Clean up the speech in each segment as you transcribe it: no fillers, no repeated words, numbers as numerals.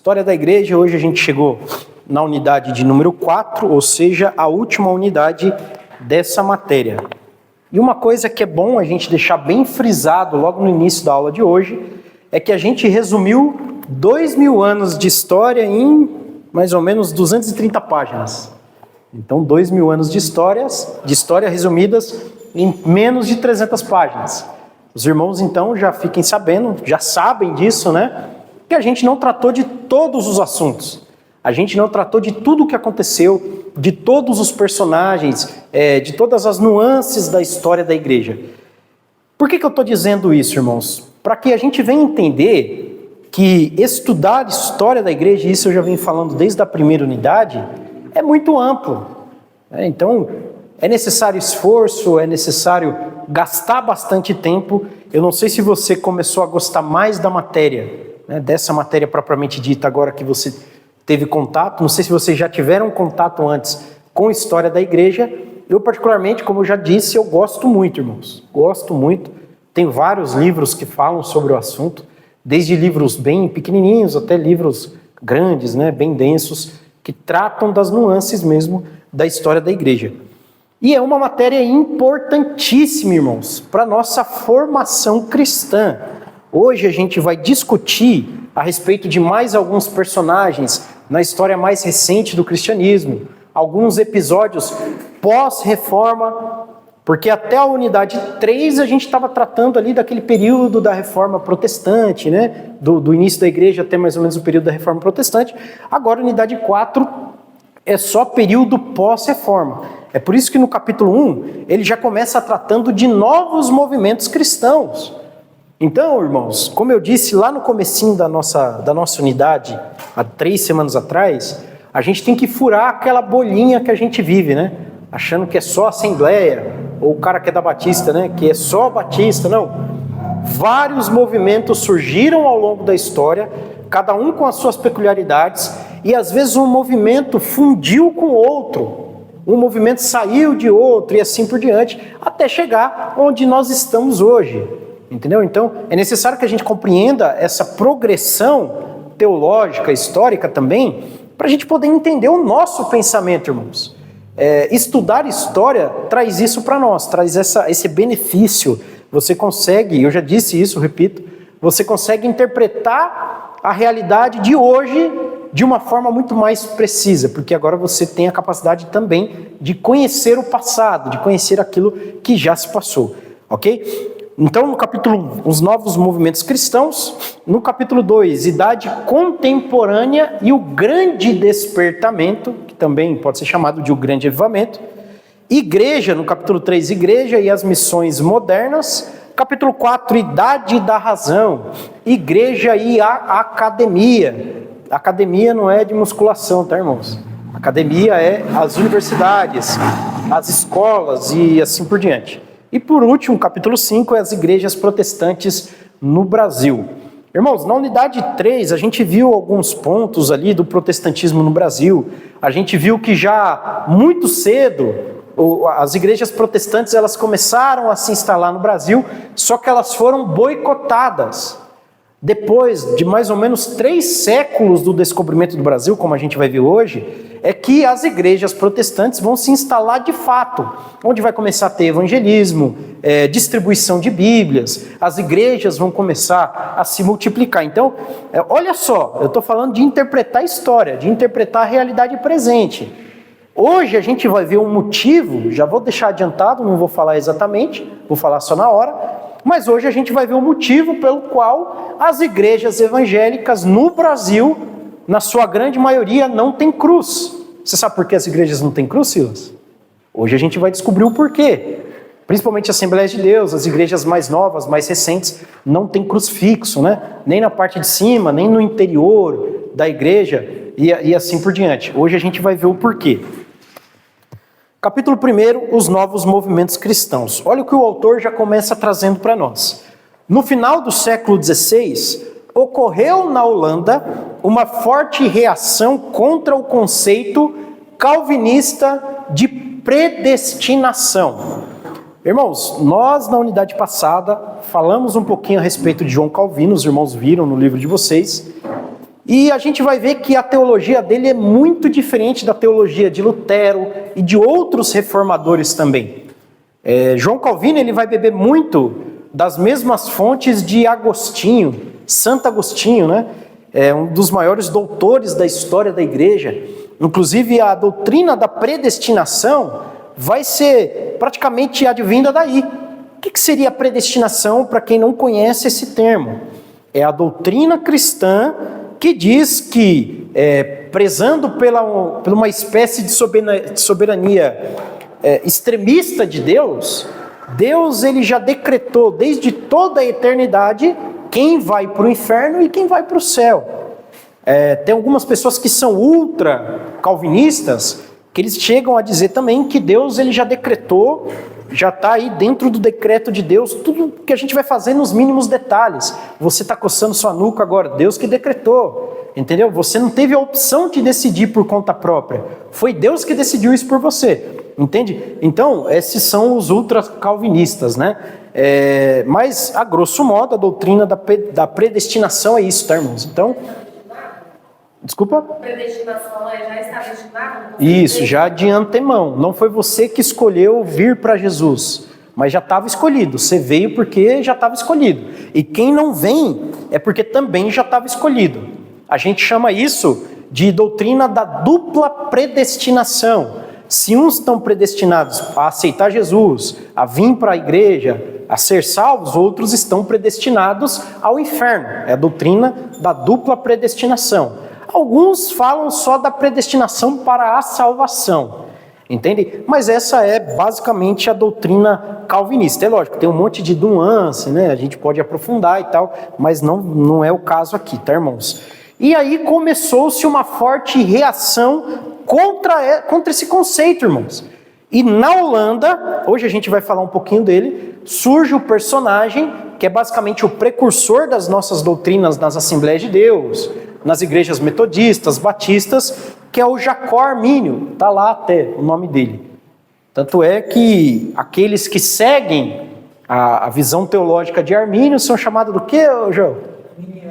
História da Igreja, hoje a gente chegou na unidade de número 4, ou seja, a última unidade dessa matéria. E uma coisa que é bom a gente deixar bem frisado logo no início da aula de hoje, é que a gente resumiu 2000 anos de história em mais ou menos 230 páginas. Então, 2000 anos de história resumidas em menos de 300 páginas. Os irmãos, então, já fiquem sabendo, já sabem disso, né? Que a gente não tratou de todos os assuntos. A gente não tratou de tudo o que aconteceu, de todos os personagens, de todas as nuances da história da igreja. Por que eu estou dizendo isso, irmãos? Para que a gente venha entender que estudar a história da igreja, isso eu já venho falando desde a primeira unidade, é muito amplo. Então, é necessário esforço, é necessário gastar bastante tempo. Eu não sei se você começou a gostar mais da matéria, né, dessa matéria propriamente dita agora que você teve contato. Não sei se vocês já tiveram contato antes com a história da igreja. Eu particularmente, como eu já disse, eu gosto muito, irmãos. Gosto muito. Tem vários livros que falam sobre o assunto, desde livros bem pequenininhos até livros grandes, né, bem densos, que tratam das nuances mesmo da história da igreja. E é uma matéria importantíssima, irmãos, para a nossa formação cristã. Hoje a gente vai discutir a respeito de mais alguns personagens na história mais recente do cristianismo, alguns episódios pós-reforma, porque até a unidade 3 a gente estava tratando ali daquele período da reforma protestante, né? Do início da igreja até mais ou menos o período da reforma protestante. Agora a unidade 4 é só período pós-reforma. É por isso que no capítulo 1 ele já começa tratando de novos movimentos cristãos. Então, irmãos, como eu disse lá no comecinho da nossa unidade, há 3 semanas atrás, a gente tem que furar aquela bolinha que a gente vive, né? Achando que é só Assembleia, ou o cara que é da Batista, né? Que é só Batista, não. Vários movimentos surgiram ao longo da história, cada um com as suas peculiaridades, e às vezes um movimento fundiu com outro, um movimento saiu de outro, e assim por diante, até chegar onde nós estamos hoje. Entendeu? Então, é necessário que a gente compreenda essa progressão teológica, histórica também, para a gente poder entender o nosso pensamento, irmãos. Estudar história traz isso para nós, traz esse benefício. Você consegue, eu já disse isso, repito, você consegue interpretar a realidade de hoje de uma forma muito mais precisa, porque agora você tem a capacidade também de conhecer o passado, de conhecer aquilo que já se passou, ok? Então, no capítulo 1, os novos movimentos cristãos. No capítulo 2, idade contemporânea e o grande despertamento, que também pode ser chamado de o grande avivamento. Igreja, no capítulo 3, igreja e as missões modernas. Capítulo 4, idade da razão. Igreja e a academia. Academia não é de musculação, tá, irmãos? Academia é as universidades, as escolas e assim por diante. E por último, capítulo 5, é as igrejas protestantes no Brasil. Irmãos, na unidade 3, a gente viu alguns pontos ali do protestantismo no Brasil. A gente viu que já muito cedo as igrejas protestantes elas começaram a se instalar no Brasil, só que elas foram boicotadas. Depois de mais ou menos 3 séculos do descobrimento do Brasil, como a gente vai ver hoje, é que as igrejas protestantes vão se instalar de fato, onde vai começar a ter evangelismo, distribuição de Bíblias, as igrejas vão começar a se multiplicar. Então, olha só, eu estou falando de interpretar a história, de interpretar a realidade presente. Hoje a gente vai ver um motivo, já vou deixar adiantado, não vou falar exatamente, vou falar só na hora, mas hoje a gente vai ver o motivo pelo qual as igrejas evangélicas no Brasil, na sua grande maioria, não têm cruz. Você sabe por que as igrejas não têm cruz, Silas? Hoje a gente vai descobrir o porquê. Principalmente a Assembleia de Deus, as igrejas mais novas, mais recentes, não tem crucifixo, né? Nem na parte de cima, nem no interior da igreja e assim por diante. Hoje a gente vai ver o porquê. Capítulo 1, os novos movimentos cristãos. Olha o que o autor já começa trazendo para nós. No final do século XVI, ocorreu na Holanda uma forte reação contra o conceito calvinista de predestinação. Irmãos, nós na unidade passada falamos um pouquinho a respeito de João Calvino, os irmãos viram no livro de vocês, E a gente vai ver que a teologia dele é muito diferente da teologia de Lutero e de outros reformadores também. João Calvino ele vai beber muito das mesmas fontes de Agostinho, Santo Agostinho, né? Um dos maiores doutores da história da igreja. Inclusive a doutrina da predestinação vai ser praticamente advinda daí. O que seria a predestinação para quem não conhece esse termo? É a doutrina cristã que diz que, prezando por uma espécie de soberania extremista de Deus, Deus ele já decretou desde toda a eternidade quem vai para o inferno e quem vai para o céu. Tem algumas pessoas que são ultra calvinistas, que eles chegam a dizer também que Deus ele já decretou, já está aí dentro do decreto de Deus, tudo que a gente vai fazer nos mínimos detalhes. Você está coçando sua nuca agora, Deus que decretou, entendeu? Você não teve a opção de decidir por conta própria, foi Deus que decidiu isso por você, entende? Então, esses são os ultra calvinistas, né? Mas, a grosso modo, a doutrina da predestinação é isso, tá, irmãos? Então, desculpa? Predestinação já está destinado? Isso, já de antemão. Não foi você que escolheu vir para Jesus, mas já estava escolhido. Você veio porque já estava escolhido. E quem não vem é porque também já estava escolhido. A gente chama isso de doutrina da dupla predestinação. Se uns estão predestinados a aceitar Jesus, a vir para a igreja, a ser salvos, outros estão predestinados ao inferno. É a doutrina da dupla predestinação. Alguns falam só da predestinação para a salvação, entende? Mas essa é basicamente a doutrina calvinista. É lógico, tem um monte de nuance, né? A gente pode aprofundar e tal, mas não é o caso aqui, tá, irmãos? E aí começou-se uma forte reação contra esse conceito, irmãos. E na Holanda, hoje a gente vai falar um pouquinho dele, surge o personagem que é basicamente o precursor das nossas doutrinas nas Assembleias de Deus, nas igrejas metodistas, batistas, que é o Jacó Armínio, está lá até o nome dele. Tanto é que aqueles que seguem a visão teológica de Armínio são chamados do quê, João?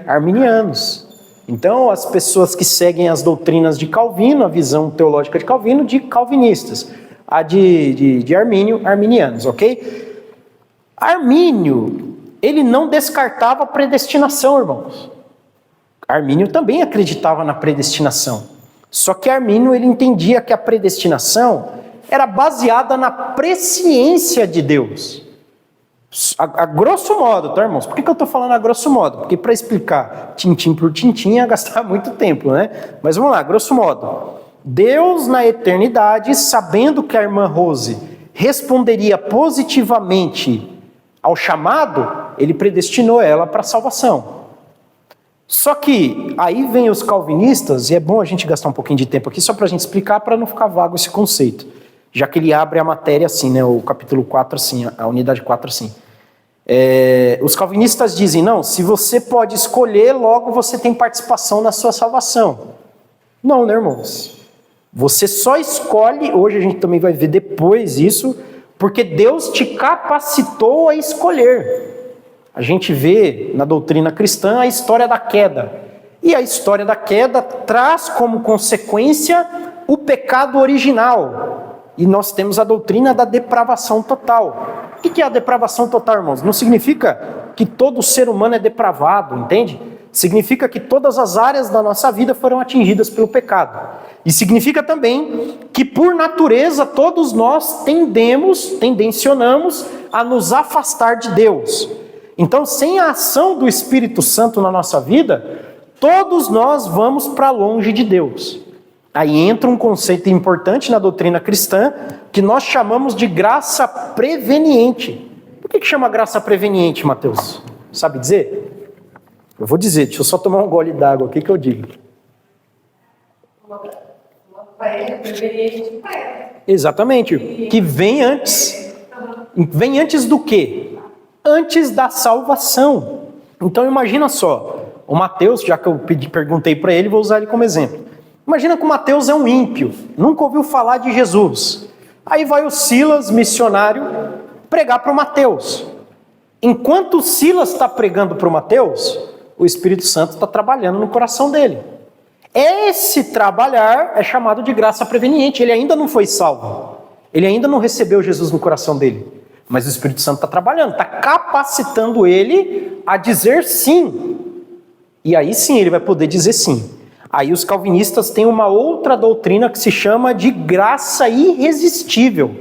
Arminianos. Então, as pessoas que seguem as doutrinas de Calvino, a visão teológica de Calvino, de calvinistas. A de Armínio, arminianos, ok? Armínio, ele não descartava a predestinação, irmãos. Armínio também acreditava na predestinação. Só que Armínio, ele entendia que a predestinação era baseada na presciência de Deus. A grosso modo, tá, irmãos? Por que eu estou falando a grosso modo? Porque para explicar tintim por tintim ia gastar muito tempo, né? Mas vamos lá, grosso modo. Deus, na eternidade, sabendo que a irmã Rose responderia positivamente ao chamado, ele predestinou ela para a salvação. Só que aí vem os calvinistas, e é bom a gente gastar um pouquinho de tempo aqui só para a gente explicar, para não ficar vago esse conceito, já que ele abre a matéria assim, né, o capítulo 4 assim, a unidade 4 assim. Os calvinistas dizem, não, se você pode escolher, logo você tem participação na sua salvação. Não, né, irmãos? Você só escolhe, hoje a gente também vai ver depois isso, porque Deus te capacitou a escolher. A gente vê na doutrina cristã a história da queda. E a história da queda traz como consequência o pecado original. E nós temos a doutrina da depravação total. O que é a depravação total, irmãos? Não significa que todo ser humano é depravado, entende? Significa que todas as áreas da nossa vida foram atingidas pelo pecado. E significa também que, por natureza, todos nós tendencionamos a nos afastar de Deus. Então, sem a ação do Espírito Santo na nossa vida, todos nós vamos para longe de Deus. Aí entra um conceito importante na doutrina cristã, que nós chamamos de graça preveniente. Por que chama graça preveniente, Mateus? Sabe dizer? Eu vou dizer, deixa eu só tomar um gole d'água aqui que eu digo. Uma preveniente pré. Exatamente, que vem antes. Vem antes do quê? Antes da salvação. Então imagina só, o Mateus, já que eu perguntei para ele, vou usar ele como exemplo. Imagina que o Mateus é um ímpio, nunca ouviu falar de Jesus. Aí vai o Silas, missionário, pregar para o Mateus. Enquanto o Silas está pregando para o Mateus, o Espírito Santo está trabalhando no coração dele. Esse trabalhar é chamado de graça preveniente. Ele ainda não foi salvo. Ele ainda não recebeu Jesus no coração dele. Mas o Espírito Santo está trabalhando, está capacitando ele a dizer sim. E aí sim ele vai poder dizer sim. Aí os calvinistas têm uma outra doutrina que se chama de graça irresistível.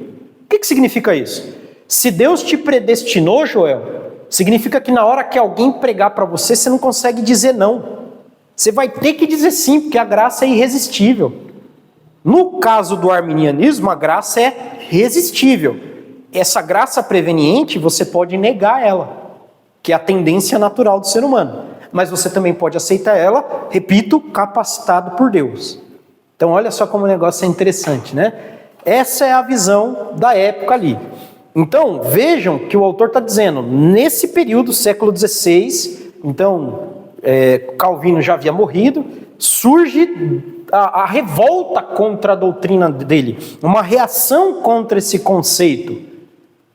O que significa isso? Se Deus te predestinou, Joel, significa que na hora que alguém pregar para você, você não consegue dizer não. Você vai ter que dizer sim, porque a graça é irresistível. No caso do arminianismo, a graça é resistível. Essa graça preveniente, você pode negar ela, que é a tendência natural do ser humano. Mas você também pode aceitar ela, repito, capacitado por Deus. Então olha só como o negócio é interessante, né? Essa é a visão da época ali. Então, vejam que o autor está dizendo, nesse período, século XVI, então Calvino já havia morrido, surge a revolta contra a doutrina dele, uma reação contra esse conceito,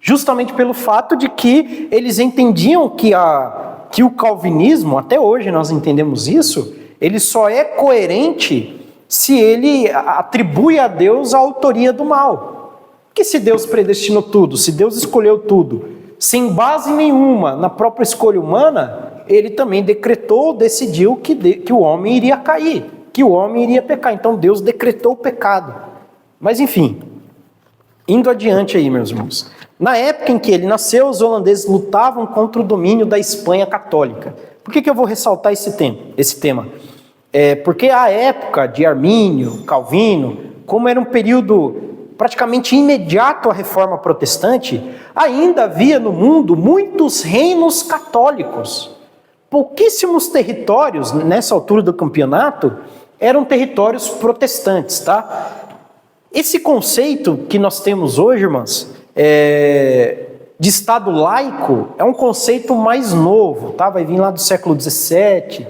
justamente pelo fato de que eles entendiam que o calvinismo, até hoje nós entendemos isso, ele só é coerente se ele atribui a Deus a autoria do mal. Porque se Deus predestinou tudo, se Deus escolheu tudo, sem base nenhuma na própria escolha humana, ele também decretou, decidiu que o homem iria cair, que o homem iria pecar. Então Deus decretou o pecado. Mas enfim, indo adiante aí, meus irmãos. Na época em que ele nasceu, os holandeses lutavam contra o domínio da Espanha católica. Por que eu vou ressaltar esse tema? Porque a época de Armínio, Calvino, como era um período praticamente imediato à reforma protestante, ainda havia no mundo muitos reinos católicos. Pouquíssimos territórios, nessa altura do campeonato, eram territórios protestantes, tá? Esse conceito que nós temos hoje, irmãs, de Estado laico, é um conceito mais novo, tá? Vai vir lá do século XVII,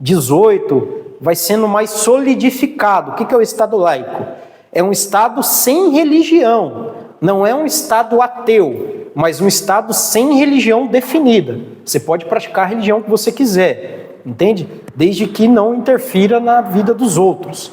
XVIII, vai sendo mais solidificado. O que é o Estado laico? É um Estado sem religião, não é um Estado ateu, mas um Estado sem religião definida. Você pode praticar a religião que você quiser, entende? Desde que não interfira na vida dos outros.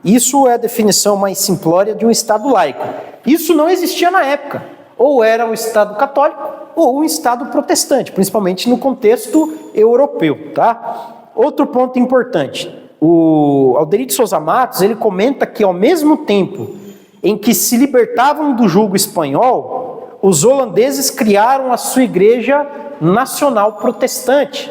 Isso é a definição mais simplória de um Estado laico. Isso não existia na época. Ou era um Estado católico ou um Estado protestante, principalmente no contexto europeu, tá? Outro ponto importante. O Alderir de Souza Matos, ele comenta que ao mesmo tempo em que se libertavam do jugo espanhol, os holandeses criaram a sua igreja nacional protestante.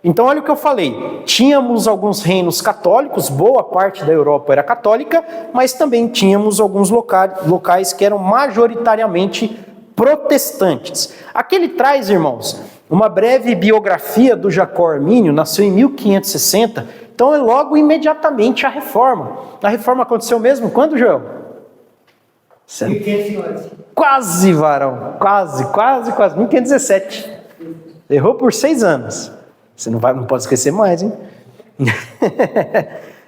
Então olha o que eu falei, tínhamos alguns reinos católicos, boa parte da Europa era católica, mas também tínhamos alguns locais que eram majoritariamente protestantes. Aqui ele traz, irmãos, uma breve biografia do Jacó Armínio, nasceu em 1560, então é logo imediatamente a reforma. A reforma aconteceu mesmo quando, Joel? 1511. Quase, varão, quase, 1517. Errou por 6 anos. Você não pode esquecer mais, hein?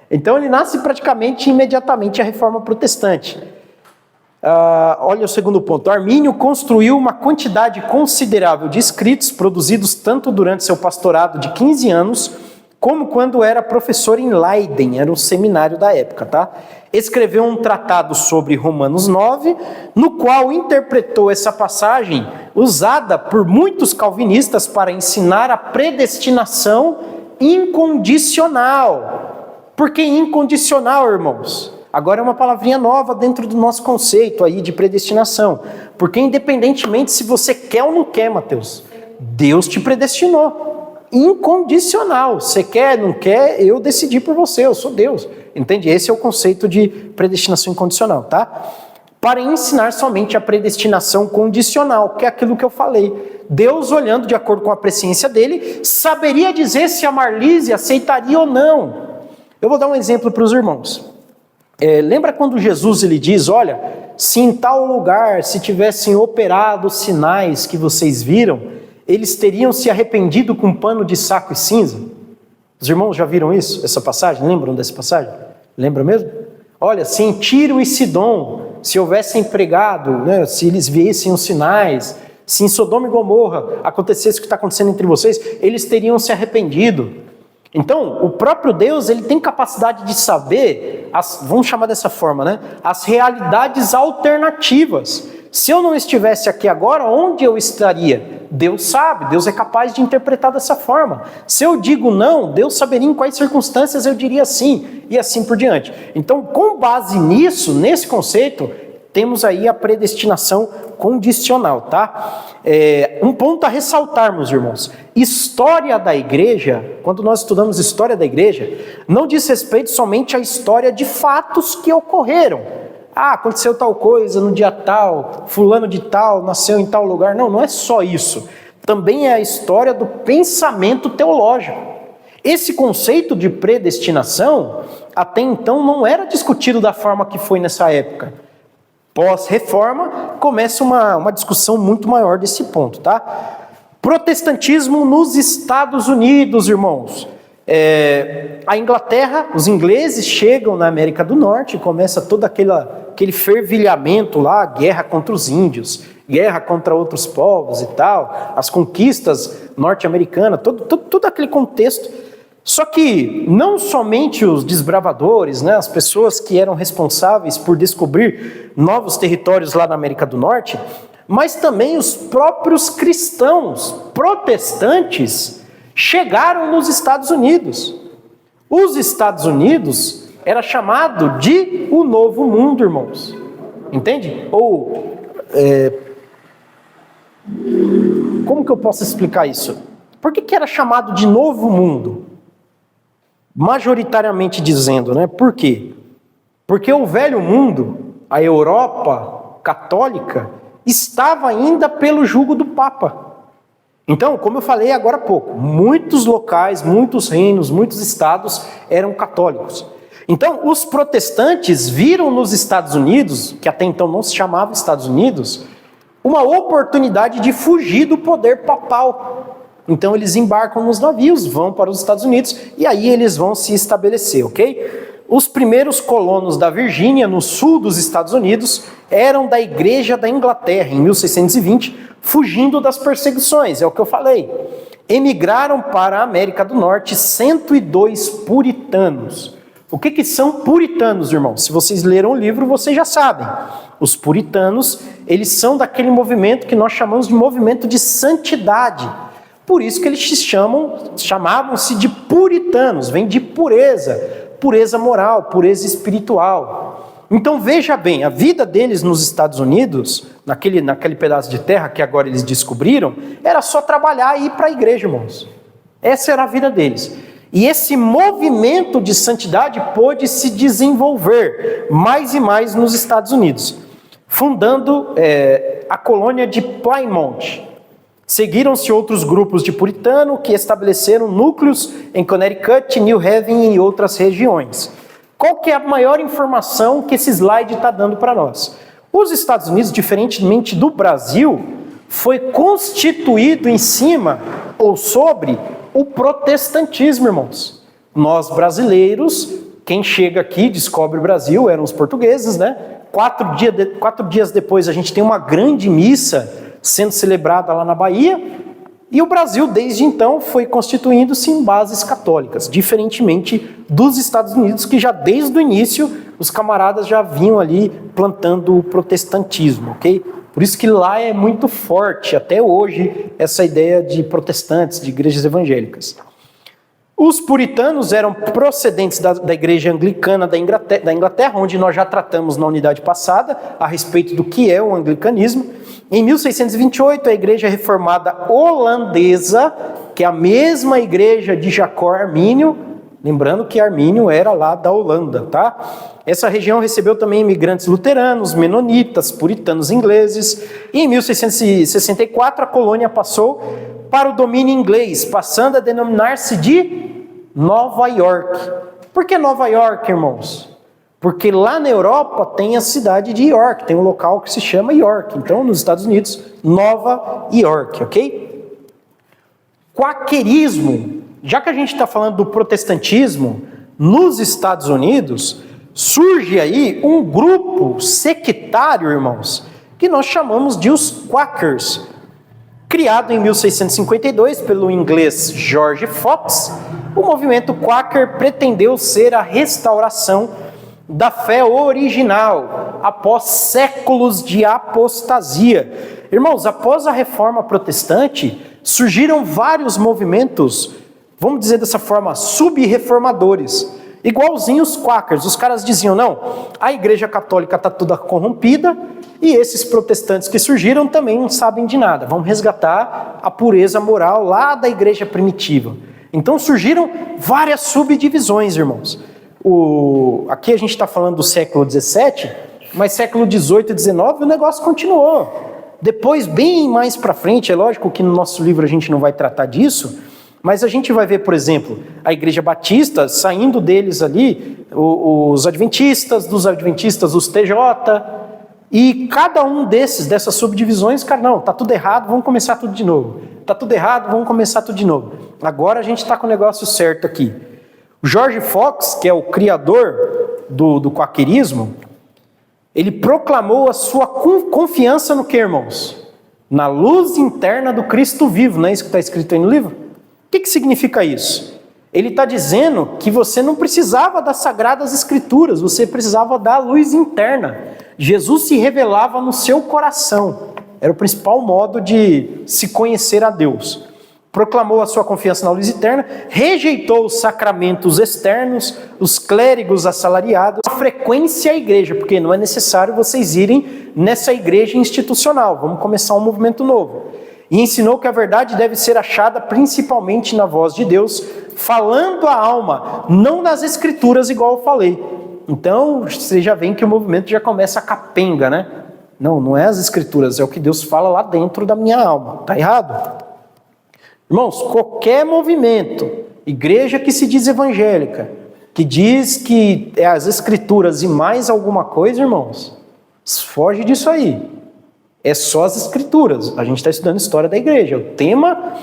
Então ele nasce praticamente imediatamente a reforma protestante. Olha o segundo ponto. Armínio construiu uma quantidade considerável de escritos produzidos tanto durante seu pastorado de 15 anos, como quando era professor em Leiden, era um seminário da época, tá? Escreveu um tratado sobre Romanos 9, no qual interpretou essa passagem usada por muitos calvinistas para ensinar a predestinação incondicional. Por que incondicional, irmãos? Agora é uma palavrinha nova dentro do nosso conceito aí de predestinação. Porque independentemente se você quer ou não quer, Mateus, Deus te predestinou. Incondicional. Você quer, não quer, eu decidi por você, eu sou Deus. Entende? Esse é o conceito de predestinação incondicional, tá? Para ensinar somente a predestinação condicional, que é aquilo que eu falei. Deus, olhando de acordo com a presciência dele, saberia dizer se a Marlise aceitaria ou não. Eu vou dar um exemplo para os irmãos. Lembra quando Jesus ele diz, olha, se em tal lugar se tivessem operado os sinais que vocês viram, eles teriam se arrependido com pano de saco e cinza? Os irmãos já viram isso, essa passagem? Lembram dessa passagem? Lembra mesmo? Olha, se em Tiro e Sidom, se houvessem pregado, né, se eles vissem os sinais, Se em Sodoma e Gomorra acontecesse o que está acontecendo entre vocês, eles teriam se arrependido. Então, o próprio Deus, ele tem capacidade de saber, vamos chamar dessa forma, né? As realidades alternativas. Se eu não estivesse aqui agora, onde eu estaria? Deus sabe, Deus é capaz de interpretar dessa forma. Se eu digo não, Deus saberia em quais circunstâncias eu diria sim, e assim por diante. Então, com base nisso, nesse conceito, temos aí a predestinação condicional, tá? Um ponto a ressaltar, meus irmãos. História da igreja, quando nós estudamos história da igreja, não diz respeito somente à história de fatos que ocorreram. Aconteceu tal coisa no dia tal, fulano de tal, nasceu em tal lugar. Não, não é só isso. Também é a história do pensamento teológico. Esse conceito de predestinação, até então, não era discutido da forma que foi nessa época. Pós-reforma, começa uma discussão muito maior desse ponto, tá? Protestantismo nos Estados Unidos, irmãos. A Inglaterra, os ingleses chegam na América do Norte, começa todo aquele fervilhamento lá, guerra contra os índios, guerra contra outros povos e tal, as conquistas norte-americanas, todo aquele contexto. Só que não somente os desbravadores, né, as pessoas que eram responsáveis por descobrir novos territórios lá na América do Norte, mas também os próprios cristãos protestantes chegaram nos Estados Unidos. Os Estados Unidos era chamado de o Novo Mundo, irmãos. Entende? Ou, como que eu posso explicar isso? Por que era chamado de Novo Mundo? Majoritariamente dizendo, né? Por quê? Porque o velho mundo, a Europa católica, estava ainda pelo jugo do Papa. Então, como eu falei agora há pouco, muitos locais, muitos reinos, muitos estados eram católicos. Então, os protestantes viram nos Estados Unidos, que até então não se chamava Estados Unidos, uma oportunidade de fugir do poder papal. Então eles embarcam nos navios, vão para os Estados Unidos e aí eles vão se estabelecer, ok? Os primeiros colonos da Virgínia, no sul dos Estados Unidos, eram da Igreja da Inglaterra, em 1620, fugindo das perseguições, é o que eu falei. Emigraram para a América do Norte 102 puritanos. O que são puritanos, irmãos? Se vocês leram o livro, vocês já sabem. Os puritanos, eles são daquele movimento que nós chamamos de movimento de santidade. Por isso que eles chamavam-se de puritanos, vem de pureza, pureza moral, pureza espiritual. Então veja bem, a vida deles nos Estados Unidos, naquele pedaço de terra que agora eles descobriram, era só trabalhar e ir para a igreja, irmãos. Essa era a vida deles. E esse movimento de santidade pôde se desenvolver mais e mais nos Estados Unidos, fundando a colônia de Plymouth. Seguiram-se outros grupos de puritano que estabeleceram núcleos em Connecticut, New Haven e outras regiões. Qual que é a maior informação que esse slide está dando para nós? Os Estados Unidos, diferentemente do Brasil, foi constituído em cima ou sobre o protestantismo, irmãos. Nós brasileiros, quem chega aqui descobre o Brasil, eram os portugueses, né? 4 dias depois a gente tem uma grande missa sendo celebrada lá na Bahia, e o Brasil, desde então, foi constituindo-se em bases católicas, diferentemente dos Estados Unidos, que já desde o início, os camaradas já vinham ali plantando o protestantismo, ok? Por isso que lá é muito forte, até hoje, essa ideia de protestantes, de igrejas evangélicas. Os puritanos eram procedentes da igreja anglicana da Inglaterra, onde nós já tratamos na unidade passada, a respeito do que é o anglicanismo. Em 1628, a igreja reformada holandesa, que é a mesma igreja de Jacó Armínio, lembrando que Armínio era lá da Holanda, tá? Essa região recebeu também imigrantes luteranos, menonitas, puritanos ingleses, e em 1664 a colônia passou para o domínio inglês, passando a denominar-se de Nova York. Por que Nova York, irmãos? Porque lá na Europa tem a cidade de York, tem um local que se chama York. Então, nos Estados Unidos, Nova York, ok? Quaquerismo. Já que a gente está falando do protestantismo, nos Estados Unidos, surge aí um grupo sectário, irmãos, que nós chamamos de os Quakers. Criado em 1652 pelo inglês George Fox, o movimento Quaker pretendeu ser a restauração da fé original, após séculos de apostasia. Irmãos, após a Reforma Protestante, surgiram vários movimentos, vamos dizer dessa forma, sub-reformadores, igualzinho os Quakers. Os caras diziam, não, a Igreja Católica está toda corrompida, e esses protestantes que surgiram também não sabem de nada. Vamos resgatar a pureza moral lá da igreja primitiva. Então surgiram várias subdivisões, irmãos. Aqui a gente está falando do século XVII, mas século XVIII e XIX o negócio continuou. Depois, bem mais para frente, é lógico que no nosso livro a gente não vai tratar disso, mas a gente vai ver, por exemplo, a Igreja Batista, saindo deles ali, os Adventistas, dos Adventistas, os TJ, e cada um dessas subdivisões, cara, não, tá tudo errado, vamos começar tudo de novo. Tá tudo errado, vamos começar tudo de novo. Agora a gente está com o negócio certo aqui. O George Fox, que é o criador do quaquerismo, ele proclamou a sua confiança no que, irmãos? Na luz interna do Cristo vivo, não é isso que está escrito aí no livro? O que significa isso? Ele está dizendo que você não precisava das Sagradas Escrituras, você precisava da luz interna. Jesus se revelava no seu coração. Era o principal modo de se conhecer a Deus. Proclamou a sua confiança na luz eterna, rejeitou os sacramentos externos, os clérigos assalariados, a frequência à igreja, porque não é necessário vocês irem nessa igreja institucional. Vamos começar um movimento novo. E ensinou que a verdade deve ser achada principalmente na voz de Deus, falando a alma, não nas escrituras, igual eu falei. Então, você já vê que o movimento já começa a capenga, né? Não é as escrituras, é o que Deus fala lá dentro da minha alma. Tá errado? Irmãos, qualquer movimento, igreja que se diz evangélica, que diz que é as escrituras e mais alguma coisa, irmãos, foge disso aí. É só as escrituras. A gente está estudando história da igreja. O tema,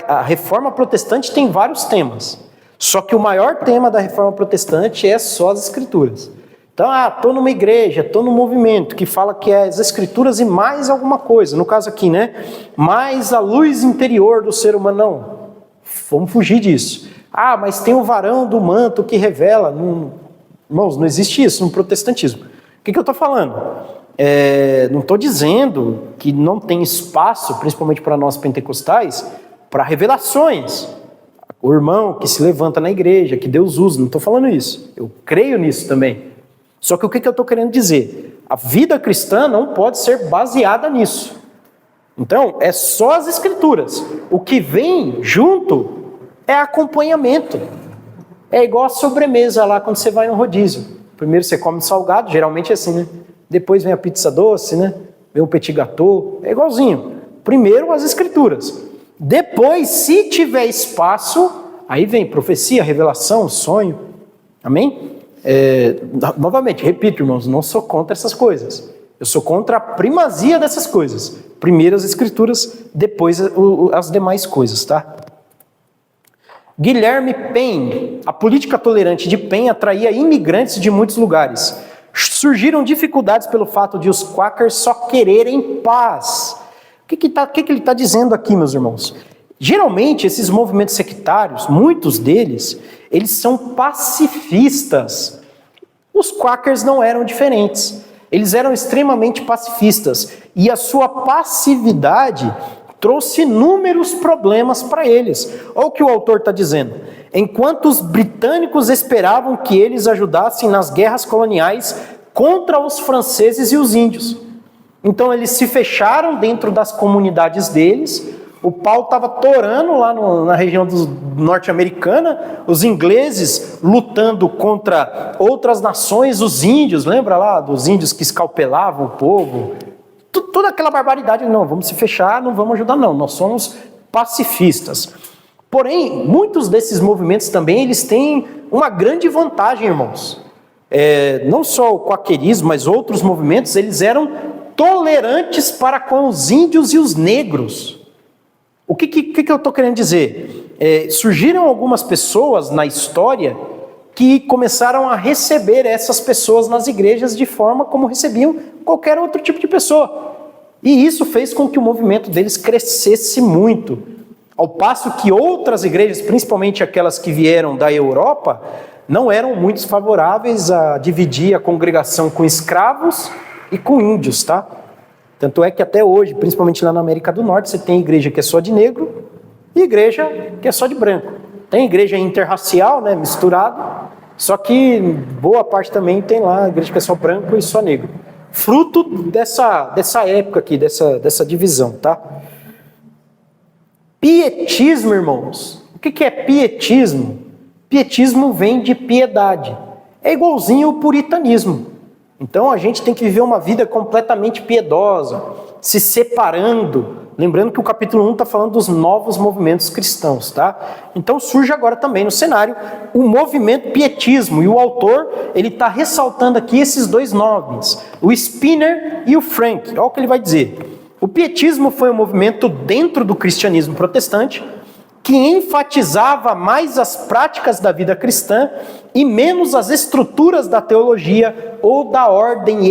a reforma protestante tem vários temas. Só que o maior tema da reforma protestante é só as escrituras. Então, estou numa igreja, estou num movimento que fala que é as escrituras e mais alguma coisa. No caso aqui, né? Mais a luz interior do ser humano. Não, vamos fugir disso. Mas tem o varão do manto que revela. Irmãos, não existe isso no protestantismo. O que eu estou falando? Não estou dizendo que não tem espaço, principalmente para nós pentecostais, para revelações. O irmão que se levanta na igreja, que Deus usa, não estou falando isso. Eu creio nisso também. Só que o que eu estou querendo dizer? A vida cristã não pode ser baseada nisso. Então, é só as escrituras. O que vem junto é acompanhamento. É igual a sobremesa lá quando você vai no rodízio. Primeiro você come salgado, geralmente é assim, né? Depois vem a pizza doce, né? Vem o petit gâteau, é igualzinho. Primeiro as escrituras. Depois, se tiver espaço, aí vem profecia, revelação, sonho. Amém? Novamente, repito, irmãos, não sou contra essas coisas. Eu sou contra a primazia dessas coisas. Primeiro as escrituras, depois as demais coisas, tá? Guilherme Penn, a política tolerante de Penn atraía imigrantes de muitos lugares. Surgiram dificuldades pelo fato de os Quakers só quererem paz. O que ele está dizendo aqui, meus irmãos? Geralmente, esses movimentos sectários, muitos deles, eles são pacifistas. Os Quakers não eram diferentes. Eles eram extremamente pacifistas. E a sua passividade trouxe inúmeros problemas para eles. Olha o que o autor está dizendo. Enquanto os britânicos esperavam que eles ajudassem nas guerras coloniais contra os franceses e os índios. Então eles se fecharam dentro das comunidades deles, o pau estava torando lá na região norte-americana, os ingleses lutando contra outras nações, os índios, lembra lá dos índios que escalpelavam o povo? Toda aquela barbaridade, não, vamos se fechar, não vamos ajudar não, nós somos pacifistas. Porém, muitos desses movimentos também, eles têm uma grande vantagem, irmãos. Não só o quaquerismo, mas outros movimentos, eles eram tolerantes para com os índios e os negros. O que eu estou querendo dizer? Surgiram algumas pessoas na história que começaram a receber essas pessoas nas igrejas de forma como recebiam qualquer outro tipo de pessoa. E isso fez com que o movimento deles crescesse muito. Ao passo que outras igrejas, principalmente aquelas que vieram da Europa, não eram muito favoráveis a dividir a congregação com escravos e com índios, tá? Tanto é que até hoje, principalmente lá na América do Norte, você tem igreja que é só de negro e igreja que é só de branco. Tem igreja interracial, né, misturado, só que boa parte também tem lá igreja que é só branco e só negro. Fruto dessa época aqui, dessa divisão, tá? Pietismo, irmãos. O que é pietismo? Pietismo vem de piedade. É igualzinho o puritanismo. Então a gente tem que viver uma vida completamente piedosa, se separando. Lembrando que o capítulo 1 está falando dos novos movimentos cristãos, tá? Então surge agora também no cenário o movimento pietismo. E o autor, ele está ressaltando aqui esses dois nomes, o Spinner e o Frank. Olha o que ele vai dizer. O pietismo foi um movimento dentro do cristianismo protestante que enfatizava mais as práticas da vida cristã e menos as estruturas da teologia ou da ordem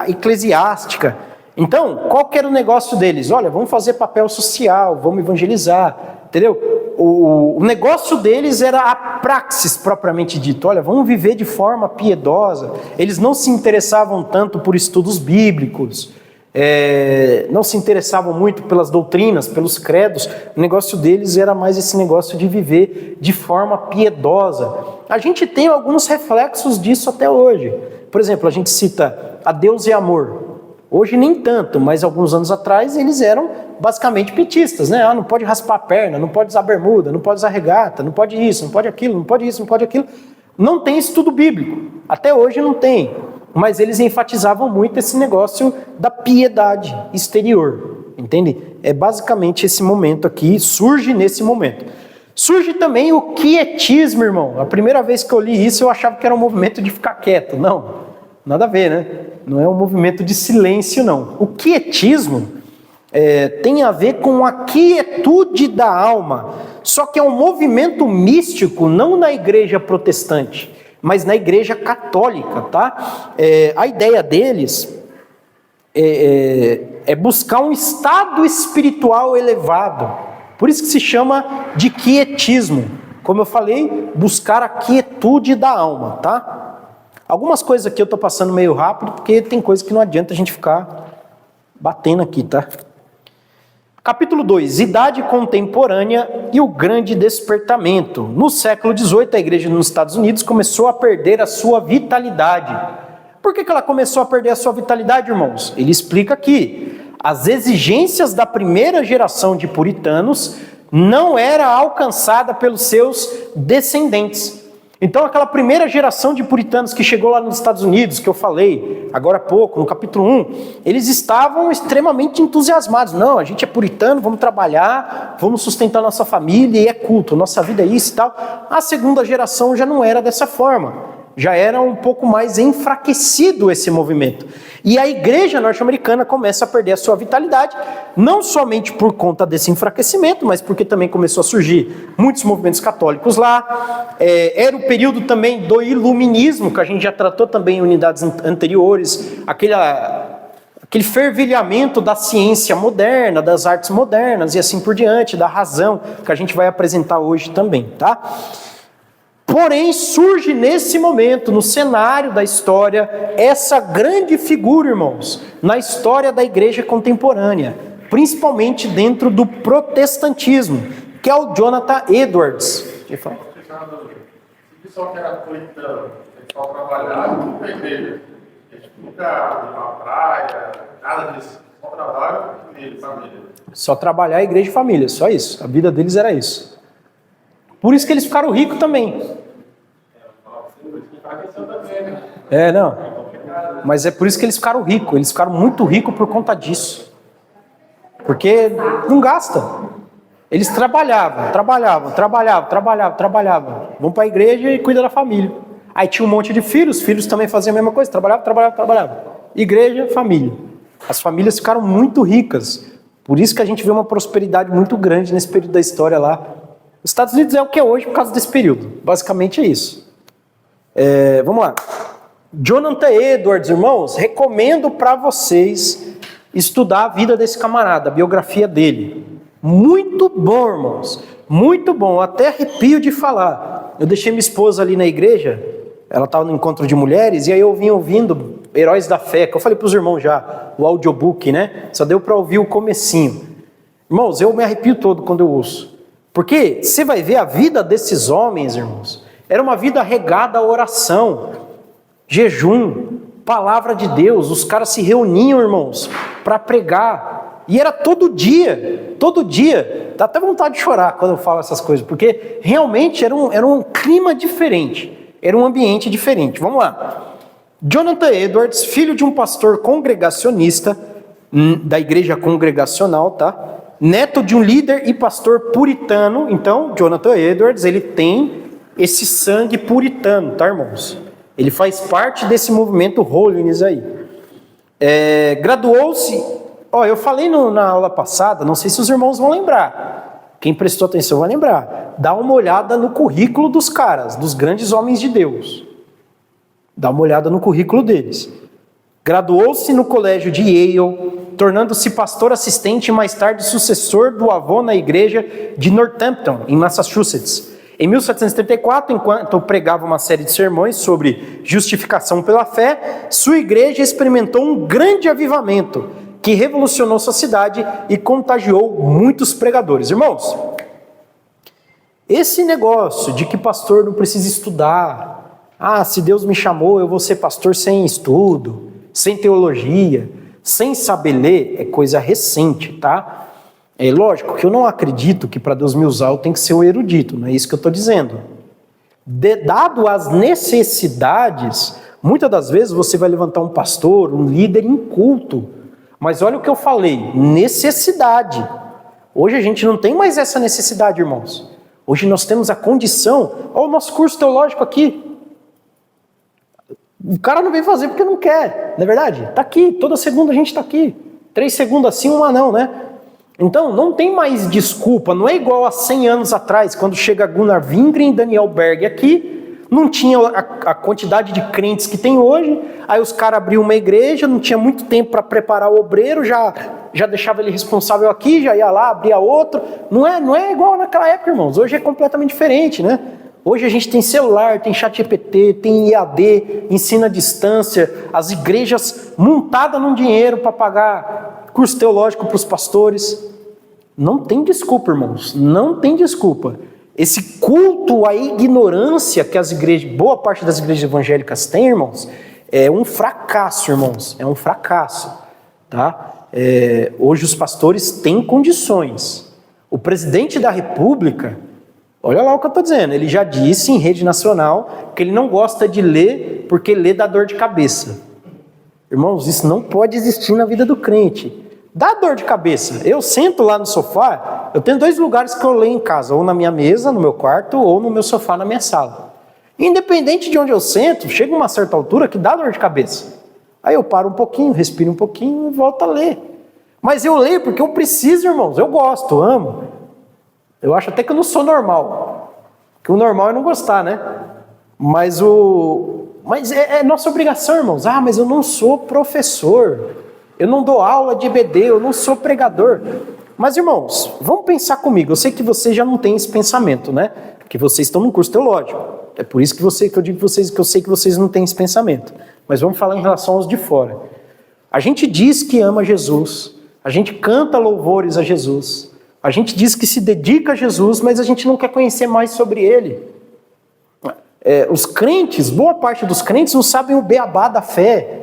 eclesiástica. Então, qual que era o negócio deles? Olha, vamos fazer papel social, vamos evangelizar, entendeu? O negócio deles era a praxis propriamente dito. Olha, vamos viver de forma piedosa. Eles não se interessavam tanto por estudos bíblicos, não se interessavam muito pelas doutrinas, pelos credos. O negócio deles era mais esse negócio de viver de forma piedosa. A gente tem alguns reflexos disso até hoje. Por exemplo, a gente cita a Deus e Amor. Hoje nem tanto, mas alguns anos atrás eles eram basicamente pietistas, né? Não pode raspar a perna, não pode usar bermuda, não pode usar regata, não pode isso, não pode aquilo, não pode isso, não pode aquilo. Não tem estudo bíblico. Até hoje não tem. Mas eles enfatizavam muito esse negócio da piedade exterior, entende? É basicamente esse momento aqui, surge nesse momento. Surge também o quietismo, irmão. A primeira vez que eu li isso, eu achava que era um movimento de ficar quieto. Não, nada a ver, né? Não é um movimento de silêncio, não. O quietismo tem a ver com a quietude da alma. Só que é um movimento místico, não na igreja protestante, mas na igreja católica, tá? A ideia deles é buscar um estado espiritual elevado. Por isso que se chama de quietismo. Como eu falei, buscar a quietude da alma, tá? Algumas coisas aqui eu estou passando meio rápido, porque tem coisa que não adianta a gente ficar batendo aqui, tá? Capítulo 2, Idade Contemporânea e o Grande Despertamento. No século XVIII, a igreja nos Estados Unidos começou a perder a sua vitalidade. Por que ela começou a perder a sua vitalidade, irmãos? Ele explica aqui. As exigências da primeira geração de puritanos não era alcançada pelos seus descendentes. Então aquela primeira geração de puritanos que chegou lá nos Estados Unidos, que eu falei agora há pouco, no capítulo 1, eles estavam extremamente entusiasmados. Não, a gente é puritano, vamos trabalhar, vamos sustentar nossa família e é culto, nossa vida é isso e tal. A segunda geração já não era dessa forma. Já era um pouco mais enfraquecido esse movimento. E a igreja norte-americana começa a perder a sua vitalidade, não somente por conta desse enfraquecimento, mas porque também começou a surgir muitos movimentos católicos lá. Era o período também do iluminismo, que a gente já tratou também em unidades anteriores, aquele fervilhamento da ciência moderna, das artes modernas e assim por diante, da razão, que a gente vai apresentar hoje também, tá? Porém, surge nesse momento, no cenário da história, essa grande figura, irmãos, na história da igreja contemporânea, principalmente dentro do protestantismo, que é o Jonathan Edwards. Se o pessoal que era puritano, o pessoal trabalhava, não tem igreja. Eles nunca iam na praia, nada disso. Só trabalho, família. Só trabalhar, igreja e família, só isso. A vida deles era isso. Por isso que eles ficaram ricos também. Não. Mas é por isso que eles ficaram ricos. Eles ficaram muito ricos por conta disso. Porque não gasta. Eles trabalhavam. Vão para a igreja e cuidam da família. Aí tinha um monte de filhos. Os filhos também faziam a mesma coisa. Trabalhavam. Igreja, família. As famílias ficaram muito ricas. Por isso que a gente vê uma prosperidade muito grande nesse período da história lá. Os Estados Unidos é o que é hoje por causa desse período. Basicamente é isso. Vamos lá. Jonathan Edwards, irmãos, recomendo para vocês estudar a vida desse camarada, a biografia dele. Muito bom, irmãos. Muito bom. Até arrepio de falar. Eu deixei minha esposa ali na igreja, ela estava no encontro de mulheres, e aí eu vim ouvindo Heróis da Fé, que eu falei para os irmãos já, o audiobook, né? Só deu para ouvir o comecinho. Irmãos, eu me arrepio todo quando eu ouço. Porque você vai ver a vida desses homens, irmãos, era uma vida regada à oração, jejum, palavra de Deus. Os caras se reuniam, irmãos, para pregar. E era todo dia, todo dia. Dá até vontade de chorar quando eu falo essas coisas, porque realmente era um clima diferente, era um ambiente diferente. Vamos lá. Jonathan Edwards, filho de um pastor congregacionista, da igreja congregacional, tá? Neto de um líder e pastor puritano. Então, Jonathan Edwards, ele tem esse sangue puritano, tá, irmãos? Ele faz parte desse movimento holiness aí. Graduou-se... eu falei na aula passada, não sei se os irmãos vão lembrar. Quem prestou atenção vai lembrar. Dá uma olhada no currículo dos caras, dos grandes homens de Deus. Dá uma olhada no currículo deles. Graduou-se no colégio de Yale, tornando-se pastor assistente e mais tarde sucessor do avô na igreja de Northampton, em Massachusetts. Em 1734, enquanto pregava uma série de sermões sobre justificação pela fé, sua igreja experimentou um grande avivamento que revolucionou sua cidade e contagiou muitos pregadores. Irmãos, esse negócio de que pastor não precisa estudar, se Deus me chamou, eu vou ser pastor sem estudo, sem teologia, sem saber ler, é coisa recente, tá? É lógico que eu não acredito que para Deus me usar eu tenho que ser um erudito, não é isso que eu estou dizendo. Dado as necessidades, muitas das vezes você vai levantar um pastor, um líder inculto, mas olha o que eu falei, necessidade. Hoje a gente não tem mais essa necessidade, irmãos. Hoje nós temos a condição, olha o nosso curso teológico aqui. O cara não vem fazer porque não quer, não é verdade? Está aqui, toda segunda a gente está aqui. 3 segundas sim, uma não, né? Então, não tem mais desculpa, não é igual a 100 anos atrás, quando chega Gunnar Wingren e Daniel Berg aqui, não tinha a quantidade de crentes que tem hoje, aí os caras abriam uma igreja, não tinha muito tempo para preparar o obreiro, já deixava ele responsável aqui, já ia lá, abria outro. Não é igual naquela época, irmãos, hoje é completamente diferente, né? Hoje a gente tem celular, tem ChatGPT, tem IAD, ensino à distância, as igrejas montadas num dinheiro para pagar curso teológico para os pastores. Não tem desculpa, irmãos, não tem desculpa. Esse culto à ignorância que as igrejas, boa parte das igrejas evangélicas têm, irmãos, é um fracasso, irmãos, é um fracasso, tá? Hoje os pastores têm condições. O presidente da República, olha lá o que eu estou dizendo, ele já disse em rede nacional que ele não gosta de ler porque ler dá dor de cabeça. Irmãos, isso não pode existir na vida do crente. Dá dor de cabeça. Eu sento lá no sofá, eu tenho 2 lugares que eu leio em casa, ou na minha mesa, no meu quarto, ou no meu sofá, na minha sala. Independente de onde eu sento, chega uma certa altura que dá dor de cabeça. Aí eu paro um pouquinho, respiro um pouquinho e volto a ler. Mas eu leio porque eu preciso, irmãos, eu gosto, eu amo. Eu acho até que eu não sou normal, que o normal é não gostar, né? Mas é nossa obrigação, irmãos. Mas eu não sou professor, eu não dou aula de EBD, eu não sou pregador. Mas, irmãos, vamos pensar comigo. Eu sei que vocês já não têm esse pensamento, né? Que vocês estão no curso teológico. É por isso que eu digo para vocês que eu sei que vocês não têm esse pensamento. Mas vamos falar em relação aos de fora. A gente diz que ama Jesus, a gente canta louvores a Jesus, a gente diz que se dedica a Jesus, mas a gente não quer conhecer mais sobre Ele. Os crentes, boa parte dos crentes não sabem o beabá da fé,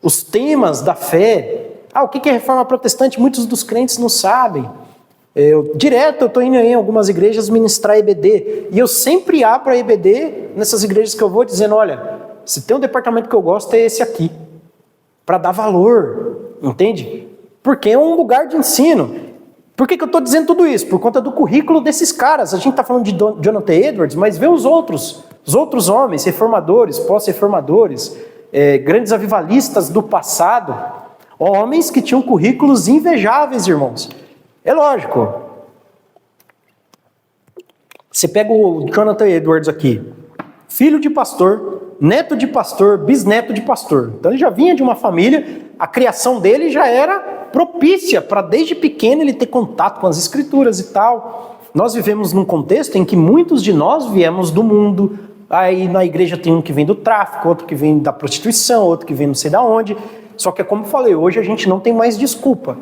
os temas da fé. O que é reforma protestante? Muitos dos crentes não sabem. Direto eu estou indo em algumas igrejas ministrar EBD, e eu sempre abro a EBD nessas igrejas que eu vou dizendo, olha, se tem um departamento que eu gosto é esse aqui, para dar valor, entende? Porque é um lugar de ensino. Por que eu estou dizendo tudo isso? Por conta do currículo desses caras. A gente está falando de Jonathan Edwards, mas vê os outros homens, reformadores, pós-reformadores, grandes avivalistas do passado, homens que tinham currículos invejáveis, irmãos. É lógico. Você pega o Jonathan Edwards aqui, filho de pastor, neto de pastor, bisneto de pastor. Então ele já vinha de uma família, a criação dele já era propícia para desde pequeno ele ter contato com as escrituras e tal. Nós vivemos num contexto em que muitos de nós viemos do mundo. Aí na igreja tem um que vem do tráfico, outro que vem da prostituição, outro que vem não sei da onde. Só que é como eu falei, hoje a gente não tem mais desculpa.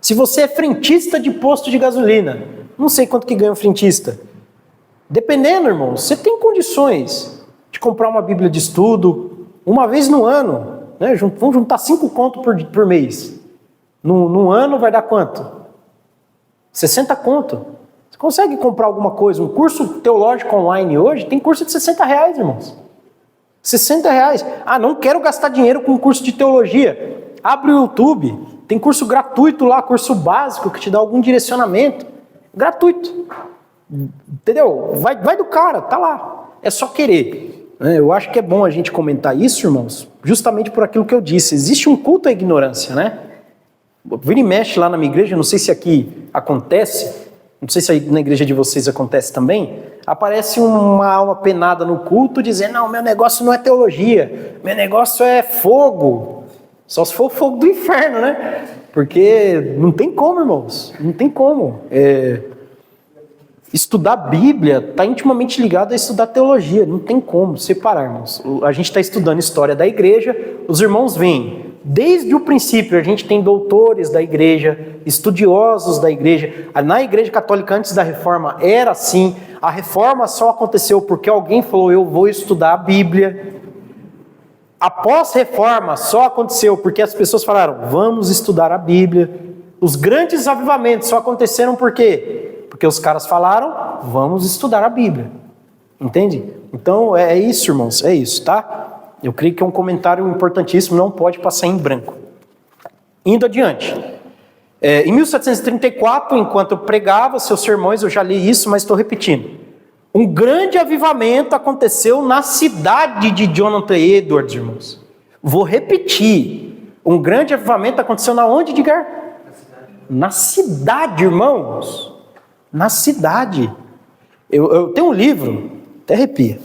Se você é frentista de posto de gasolina, não sei quanto que ganha um frentista. Dependendo, irmão, você tem condições de comprar uma Bíblia de estudo uma vez no ano, né? Vamos juntar 5 contos por mês. No ano vai dar quanto? 60 conto. Você consegue comprar alguma coisa? Um curso teológico online hoje tem curso de R$60, irmãos. R$60. Ah, não quero gastar dinheiro com um curso de teologia. Abre o YouTube, tem curso gratuito lá, curso básico que te dá algum direcionamento. Gratuito. Entendeu? Vai do cara, tá lá. É só querer. Eu acho que é bom a gente comentar isso, irmãos, justamente por aquilo que eu disse. Existe um culto à ignorância, né? Vira e mexe lá na minha igreja, não sei se aqui acontece, não sei se aí na igreja de vocês acontece também, aparece uma alma penada no culto dizendo, não, meu negócio não é teologia, meu negócio é fogo. Só se for fogo do inferno, né? Porque não tem como, irmãos, não tem como. Estudar a Bíblia está intimamente ligado a estudar teologia, não tem como separar, irmãos. A gente está estudando história da igreja, os irmãos vêm. Desde o princípio, a gente tem doutores da igreja, estudiosos da igreja. Na igreja católica, antes da reforma, era assim. A reforma só aconteceu porque alguém falou, eu vou estudar a Bíblia. Após reforma, só aconteceu porque as pessoas falaram, vamos estudar a Bíblia. Os grandes avivamentos só aconteceram por quê? Porque os caras falaram, vamos estudar a Bíblia. Entende? Então, é isso, irmãos, é isso, tá? Eu creio que é um comentário importantíssimo, não pode passar em branco. Indo adiante. Em 1734, enquanto eu pregava seus sermões, eu já li isso, mas estou repetindo. Um grande avivamento aconteceu na cidade de Jonathan Edwards, irmãos. Vou repetir. Um grande avivamento aconteceu na onde, Edgar? Na cidade, irmãos. Na cidade. Eu tenho um livro, até arrepia,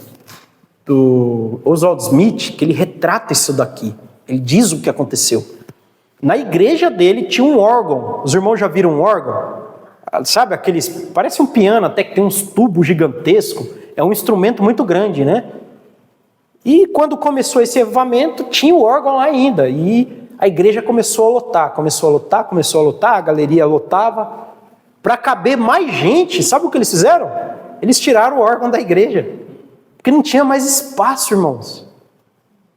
do Oswald Smith, que ele retrata isso daqui. Ele diz o que aconteceu. Na igreja dele tinha um órgão. Os irmãos já viram um órgão? Sabe aqueles... Parece um piano, até que tem uns tubos gigantescos. É um instrumento muito grande, né? E quando começou esse avivamento, tinha o órgão lá ainda. E a igreja começou a lotar. A galeria lotava. Para caber mais gente, sabe o que eles fizeram? Eles tiraram o órgão da igreja. Porque não tinha mais espaço, irmãos.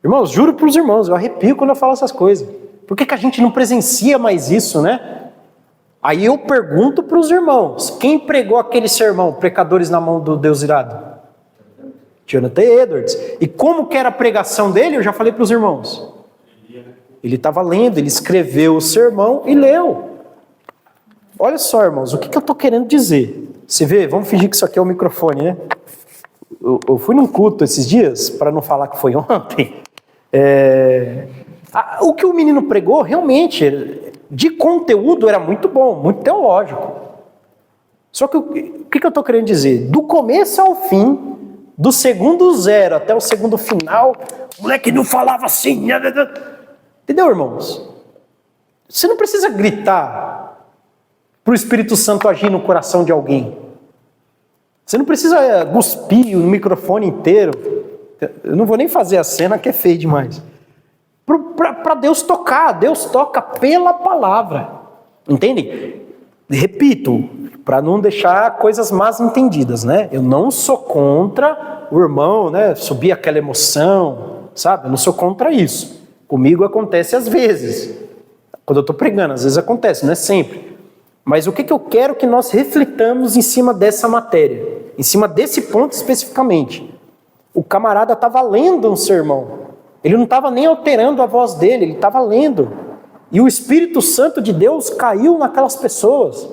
Irmãos, juro para os irmãos, eu arrepio quando eu falo essas coisas. Por que a gente não presencia mais isso, né? Aí eu pergunto para os irmãos, quem pregou aquele sermão, Pecadores na Mão do Deus Irado? Jonathan Edwards. E como que era a pregação dele? Eu já falei para os irmãos. Ele estava lendo, ele escreveu o sermão e leu. Olha só, irmãos, o que eu estou querendo dizer? Você vê, vamos fingir que isso aqui é o microfone, né? Eu fui num culto esses dias, para não falar que foi ontem. O que o menino pregou, realmente, de conteúdo, era muito bom, muito teológico. Só que o que eu estou querendo dizer? Do começo ao fim, do segundo zero até o segundo final, o moleque não falava assim. Entendeu, irmãos? Você não precisa gritar para o Espírito Santo agir no coração de alguém. Você não precisa cuspir o microfone inteiro. Eu não vou nem fazer a cena que é feio demais. Para Deus tocar. Deus toca pela palavra. Entendem? Repito, para não deixar coisas más entendidas, né? Eu não sou contra o irmão, né? Subir aquela emoção, sabe? Eu não sou contra isso. Comigo acontece às vezes. Quando eu estou pregando, às vezes acontece, não é sempre. Mas o que eu quero que nós reflitamos em cima dessa matéria? Em cima desse ponto especificamente. O camarada estava lendo um sermão. Ele não estava nem alterando a voz dele, ele estava lendo. E o Espírito Santo de Deus caiu naquelas pessoas.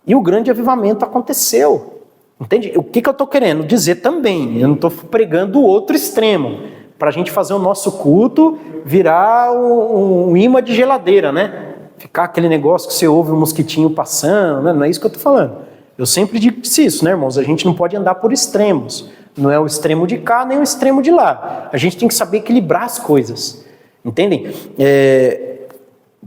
E o grande avivamento aconteceu. Entende? O que eu estou querendo dizer também? Eu não estou pregando o outro extremo. Para a gente fazer o nosso culto virar um imã de geladeira, né? Ficar aquele negócio que você ouve o mosquitinho passando, né? Não é isso que eu estou falando. Eu sempre disse isso, né, irmãos? A gente não pode andar por extremos. Não é o extremo de cá, nem o extremo de lá. A gente tem que saber equilibrar as coisas. Entendem?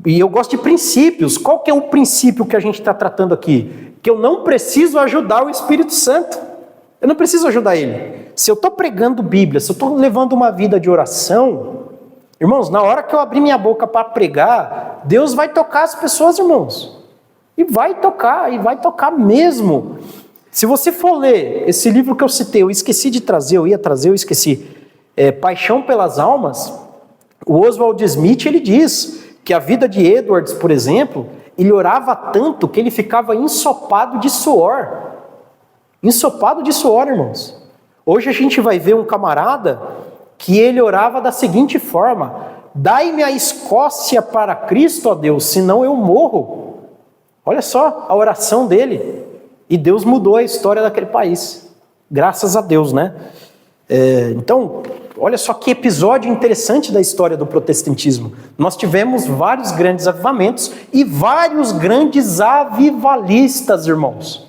E eu gosto de princípios. Qual que é o princípio que a gente está tratando aqui? Que eu não preciso ajudar o Espírito Santo. Eu não preciso ajudar ele. Se eu estou pregando Bíblia, se eu estou levando uma vida de oração, irmãos, na hora que eu abrir minha boca para pregar, Deus vai tocar as pessoas, irmãos. E vai tocar mesmo. Se você for ler esse livro que eu citei, eu esqueci de trazer, eu esqueci. Paixão pelas Almas, o Oswald Smith, ele diz que a vida de Edwards, por exemplo, ele orava tanto que ele ficava ensopado de suor. Ensopado de suor, irmãos. Hoje a gente vai ver um camarada que ele orava da seguinte forma: dai-me a Escócia para Cristo, ó Deus, senão eu morro. Olha só a oração dele. E Deus mudou a história daquele país. Graças a Deus, né? Então, olha só que episódio interessante da história do protestantismo. Nós tivemos vários grandes avivamentos e vários grandes avivalistas, irmãos.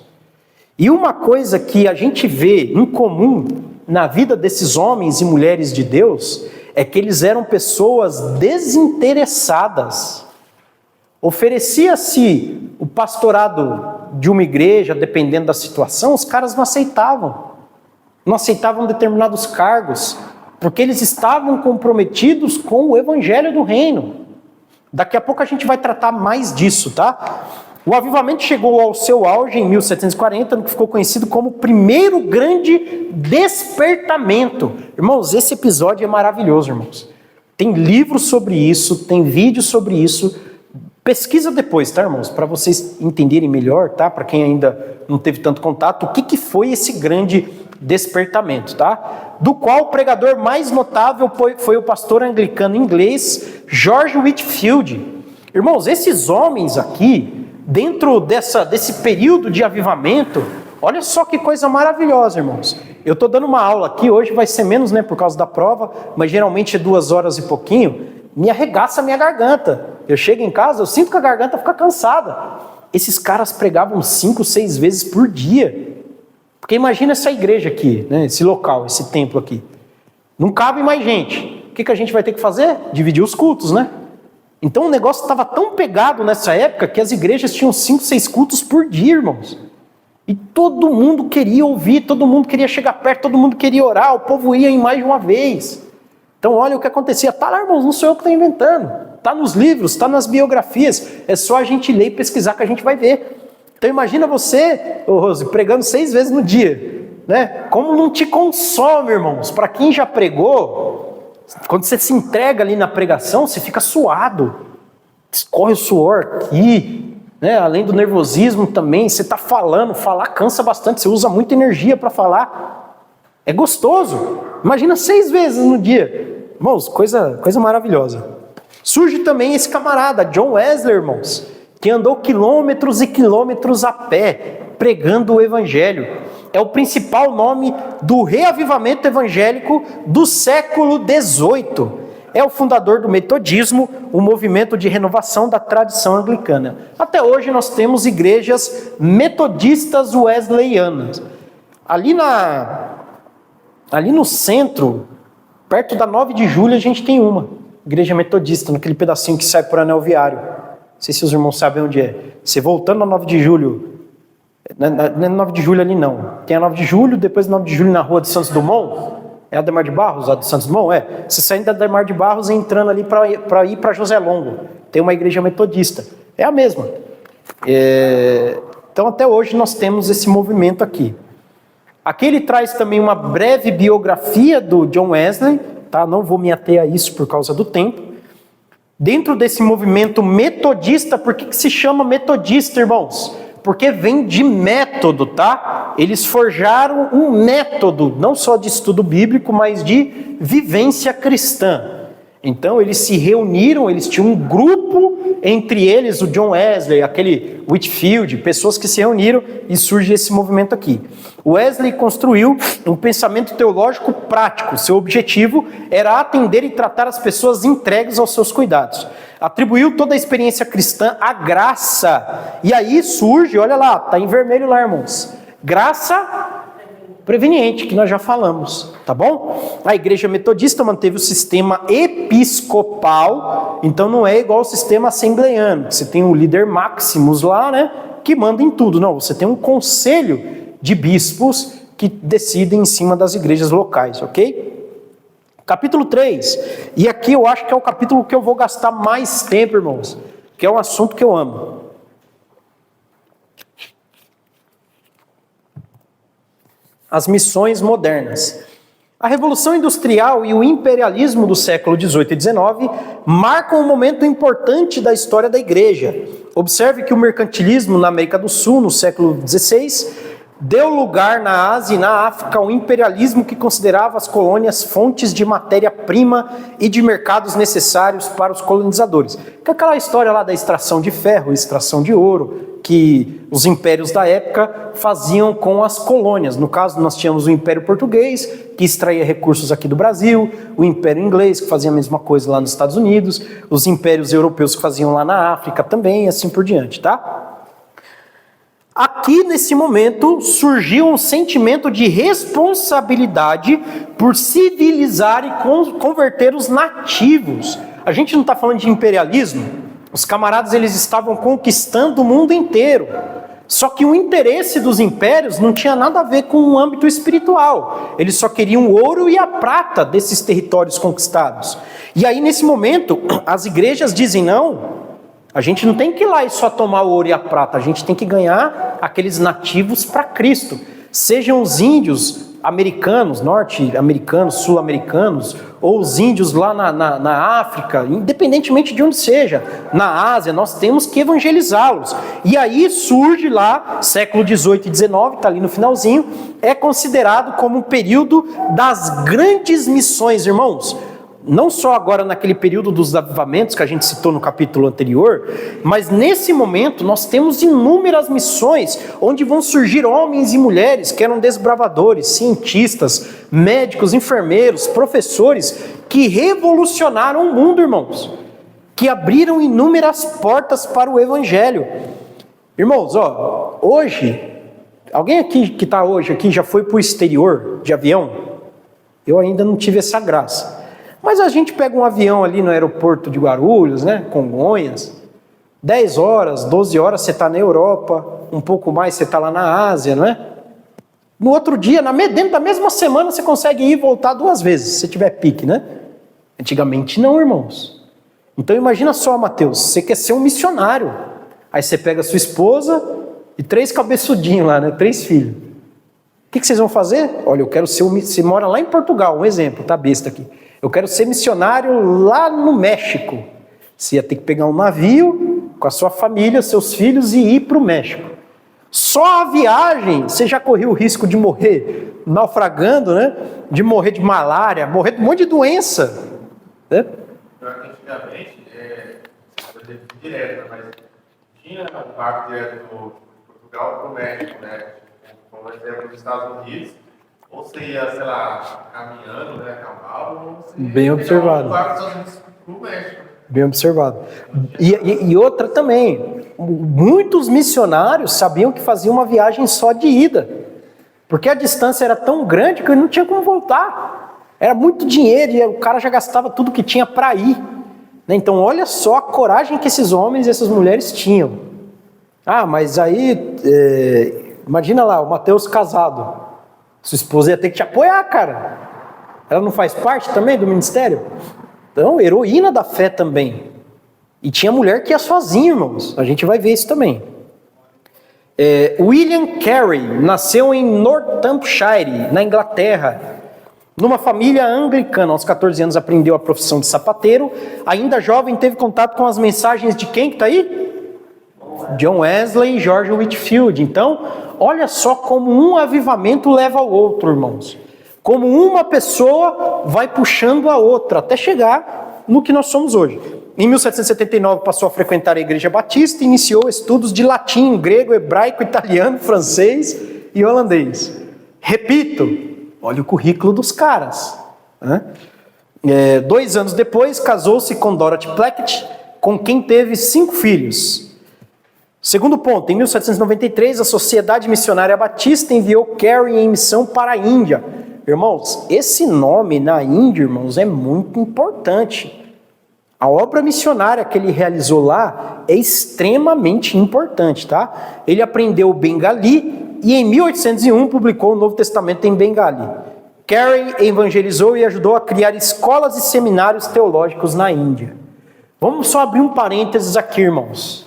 E uma coisa que a gente vê em comum na vida desses homens e mulheres de Deus é que eles eram pessoas desinteressadas. Oferecia-se o pastorado de uma igreja, dependendo da situação, os caras não aceitavam. Não aceitavam determinados cargos, porque eles estavam comprometidos com o evangelho do reino. Daqui a pouco a gente vai tratar mais disso, tá? O avivamento chegou ao seu auge em 1740, no que ficou conhecido como o primeiro grande despertamento. Irmãos, esse episódio é maravilhoso, irmãos. Tem livros sobre isso, tem vídeos sobre isso. Pesquisa depois, tá, irmãos? Para vocês entenderem melhor, tá? Para quem ainda não teve tanto contato, o que foi esse grande despertamento, tá? Do qual o pregador mais notável foi o pastor anglicano inglês George Whitefield. Irmãos, esses homens aqui, dentro desse período de avivamento, olha só que coisa maravilhosa, irmãos. Eu estou dando uma aula aqui, hoje vai ser menos, né, por causa da prova, mas geralmente é 2 horas e pouquinho, me arregaça a minha garganta. Eu chego em casa, eu sinto que a garganta fica cansada. Esses caras pregavam 5, 6 vezes por dia. Porque imagina essa igreja aqui, né, esse local, esse templo aqui. Não cabe mais gente. O que a gente vai ter que fazer? Dividir os cultos, né? Então o negócio estava tão pegado nessa época que as igrejas tinham 5, 6 cultos por dia, irmãos. E todo mundo queria ouvir, todo mundo queria chegar perto, todo mundo queria orar, o povo ia em mais de uma vez. Então olha o que acontecia. Tá lá, irmãos, não sou eu que estou inventando. Tá nos livros, tá nas biografias. É só a gente ler e pesquisar que a gente vai ver. Então imagina você, Rose, pregando 6 vezes no dia. Né? Como não te consome, irmãos? Para quem já pregou, quando você se entrega ali na pregação, você fica suado. Escorre o suor aqui. Né? Além do nervosismo também, você está falando. Falar cansa bastante, você usa muita energia para falar. É gostoso. Imagina 6 vezes no dia. Irmãos, coisa maravilhosa. Surge também esse camarada, John Wesley, irmãos, que andou quilômetros e quilômetros a pé, pregando o evangelho. É o principal nome do reavivamento evangélico do século XVIII. É o fundador do metodismo, o movimento de renovação da tradição anglicana. Até hoje nós temos igrejas metodistas wesleyanas. Ali no centro, perto da 9 de julho, a gente tem uma igreja metodista, naquele pedacinho que sai por Anel Viário. Não sei se os irmãos sabem onde é. Você voltando na 9 de julho, não é 9 de julho ali não. Tem a 9 de julho, depois da 9 de julho na rua de Santos Dumont. É a Ademar de Barros, a de Santos Dumont? É. Você saindo da Ademar de Barros e entrando ali para ir para José Longo. Tem uma igreja metodista. É a mesma. Então até hoje nós temos esse movimento aqui. Aqui ele traz também uma breve biografia do John Wesley. Tá? Não vou me ater a isso por causa do tempo. Dentro desse movimento metodista, por que se chama metodista, irmãos? Porque vem de método, tá? Eles forjaram um método, não só de estudo bíblico, mas de vivência cristã. Então eles se reuniram, eles tinham um grupo, entre eles o John Wesley, aquele Whitefield, pessoas que se reuniram e surge esse movimento aqui. Wesley construiu um pensamento teológico prático. Seu objetivo era atender e tratar as pessoas entregues aos seus cuidados. Atribuiu toda a experiência cristã à graça. E aí surge, olha lá, tá em vermelho lá, irmãos. Graça preveniente, que nós já falamos, tá bom? A igreja metodista manteve o sistema episcopal Então não é igual o sistema assembleiano, que você tem o líder Maximus lá, né, que manda em tudo. Não, você tem um conselho de bispos que decidem em cima das igrejas locais, ok? Capítulo 3, e aqui eu acho que é o capítulo que eu vou gastar mais tempo, irmãos, que é um assunto que eu amo. As missões modernas. A Revolução Industrial e o imperialismo do século XVIII e XIX marcam um momento importante da história da igreja. Observe que o mercantilismo na América do Sul, no século XVI, deu lugar na Ásia e na África ao imperialismo que considerava as colônias fontes de matéria-prima e de mercados necessários para os colonizadores. Que é aquela história lá da extração de ferro, extração de ouro, que os impérios da época faziam com as colônias. No caso, nós tínhamos o Império Português, que extraía recursos aqui do Brasil, o Império Inglês, que fazia a mesma coisa lá nos Estados Unidos, os impérios europeus que faziam lá na África também, e assim por diante, tá? Aqui, nesse momento, surgiu um sentimento de responsabilidade por civilizar e converter os nativos. A gente não está falando de imperialismo. Os camaradas, eles estavam conquistando o mundo inteiro. Só que o interesse dos impérios não tinha nada a ver com o âmbito espiritual. Eles só queriam o ouro e a prata desses territórios conquistados. E aí, nesse momento, as igrejas dizem, não, a gente não tem que ir lá e só tomar o ouro e a prata, a gente tem que ganhar aqueles nativos para Cristo. Sejam os índios americanos, norte-americanos, sul-americanos, ou os índios lá na África, independentemente de onde seja, na Ásia, nós temos que evangelizá-los. E aí surge lá, século XVIII e XIX, está ali no finalzinho, é considerado como um período das grandes missões, irmãos. Não só agora naquele período dos avivamentos que a gente citou no capítulo anterior, mas nesse momento nós temos inúmeras missões onde vão surgir homens e mulheres que eram desbravadores, cientistas, médicos, enfermeiros, professores, que revolucionaram o mundo, irmãos, que abriram inúmeras portas para o evangelho. Irmãos, ó, hoje, alguém aqui que está hoje aqui já foi para o exterior de avião? Eu ainda não tive essa graça. Mas a gente pega um avião ali no aeroporto de Guarulhos, né, Congonhas, 10 horas, 12 horas você está na Europa, um pouco mais você está lá na Ásia, não é? No outro dia, dentro da mesma semana, você consegue ir e voltar 2 vezes, se tiver pique, né? Antigamente não, irmãos. Então imagina só, Mateus, você quer ser um missionário, aí você pega a sua esposa e 3 cabeçudinhos lá, né, 3 filhos. O que vocês vão fazer? Olha, eu quero ser você mora lá em Portugal, um exemplo, tá besta aqui. Eu quero ser missionário lá no México. Você ia ter que pegar um navio com a sua família, seus filhos e ir para o México. Só a viagem, você já correu o risco de morrer naufragando, né? De morrer de malária, morrer de um monte de doença. Né? Antigamente, direto, mas tinha um barco direto do Portugal para o México, né? Como vai ser para os Estados Unidos. Ou você ia, sei lá, caminhando, né, a cavalo, ou você bem observado. Bem observado. E outra também, muitos missionários sabiam que faziam uma viagem só de ida, porque a distância era tão grande que não tinha como voltar. Era muito dinheiro e o cara já gastava tudo que tinha para ir. Então olha só a coragem que esses homens e essas mulheres tinham. Ah, mas aí, imagina lá, o Mateus casado. Sua esposa ia ter que te apoiar, cara. Ela não faz parte também do ministério? Então, heroína da fé também. E tinha mulher que ia sozinha, irmãos. A gente vai ver isso também. William Carey nasceu em Northamptonshire, na Inglaterra. Numa família anglicana, aos 14 anos aprendeu a profissão de sapateiro. Ainda jovem, teve contato com as mensagens de quem que está aí? John Wesley e George Whitefield. Então, olha só como um avivamento leva ao outro, irmãos. Como uma pessoa vai puxando a outra, até chegar no que nós somos hoje. Em 1779 passou a frequentar a Igreja Batista e iniciou estudos de latim, grego, hebraico, italiano, francês e holandês. Repito, olha o currículo dos caras. 2 anos depois, casou-se com Dorothy Plackett, com quem teve 5 filhos. Segundo ponto, em 1793, a Sociedade Missionária Batista enviou Carey em missão para a Índia. Irmãos, esse nome na Índia, irmãos, é muito importante. A obra missionária que ele realizou lá é extremamente importante, tá? Ele aprendeu o bengali e em 1801 publicou o Novo Testamento em bengali. Carey evangelizou e ajudou a criar escolas e seminários teológicos na Índia. Vamos só abrir um parênteses aqui, irmãos.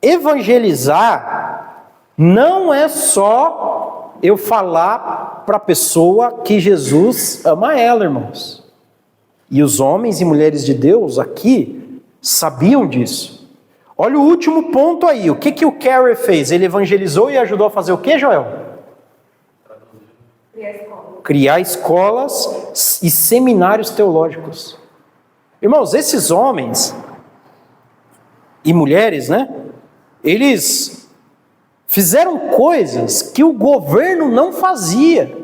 Evangelizar não é só eu falar para a pessoa que Jesus ama ela, irmãos. E os homens e mulheres de Deus aqui sabiam disso. Olha o último ponto aí. O que o Carey fez? Ele evangelizou e ajudou a fazer o que, Joel? Criar escolas e seminários teológicos. Irmãos, esses homens e mulheres, né? Eles fizeram coisas que o governo não fazia.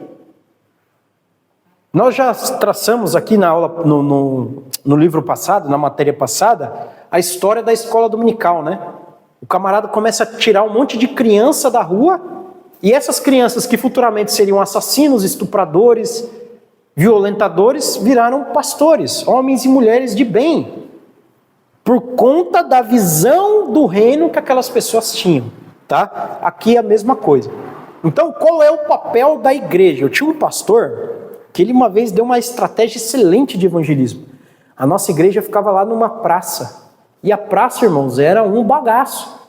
Nós já traçamos aqui na aula, no livro passado, na matéria passada, a história da escola dominical, né? O camarada começa a tirar um monte de criança da rua, e essas crianças que futuramente seriam assassinos, estupradores, violentadores, viraram pastores, homens e mulheres de bem, por conta da visão do reino que aquelas pessoas tinham, tá? Aqui é a mesma coisa. Então, qual é o papel da igreja? Eu tinha um pastor que ele uma vez deu uma estratégia excelente de evangelismo. A nossa igreja ficava lá numa praça. E a praça, irmãos, era um bagaço.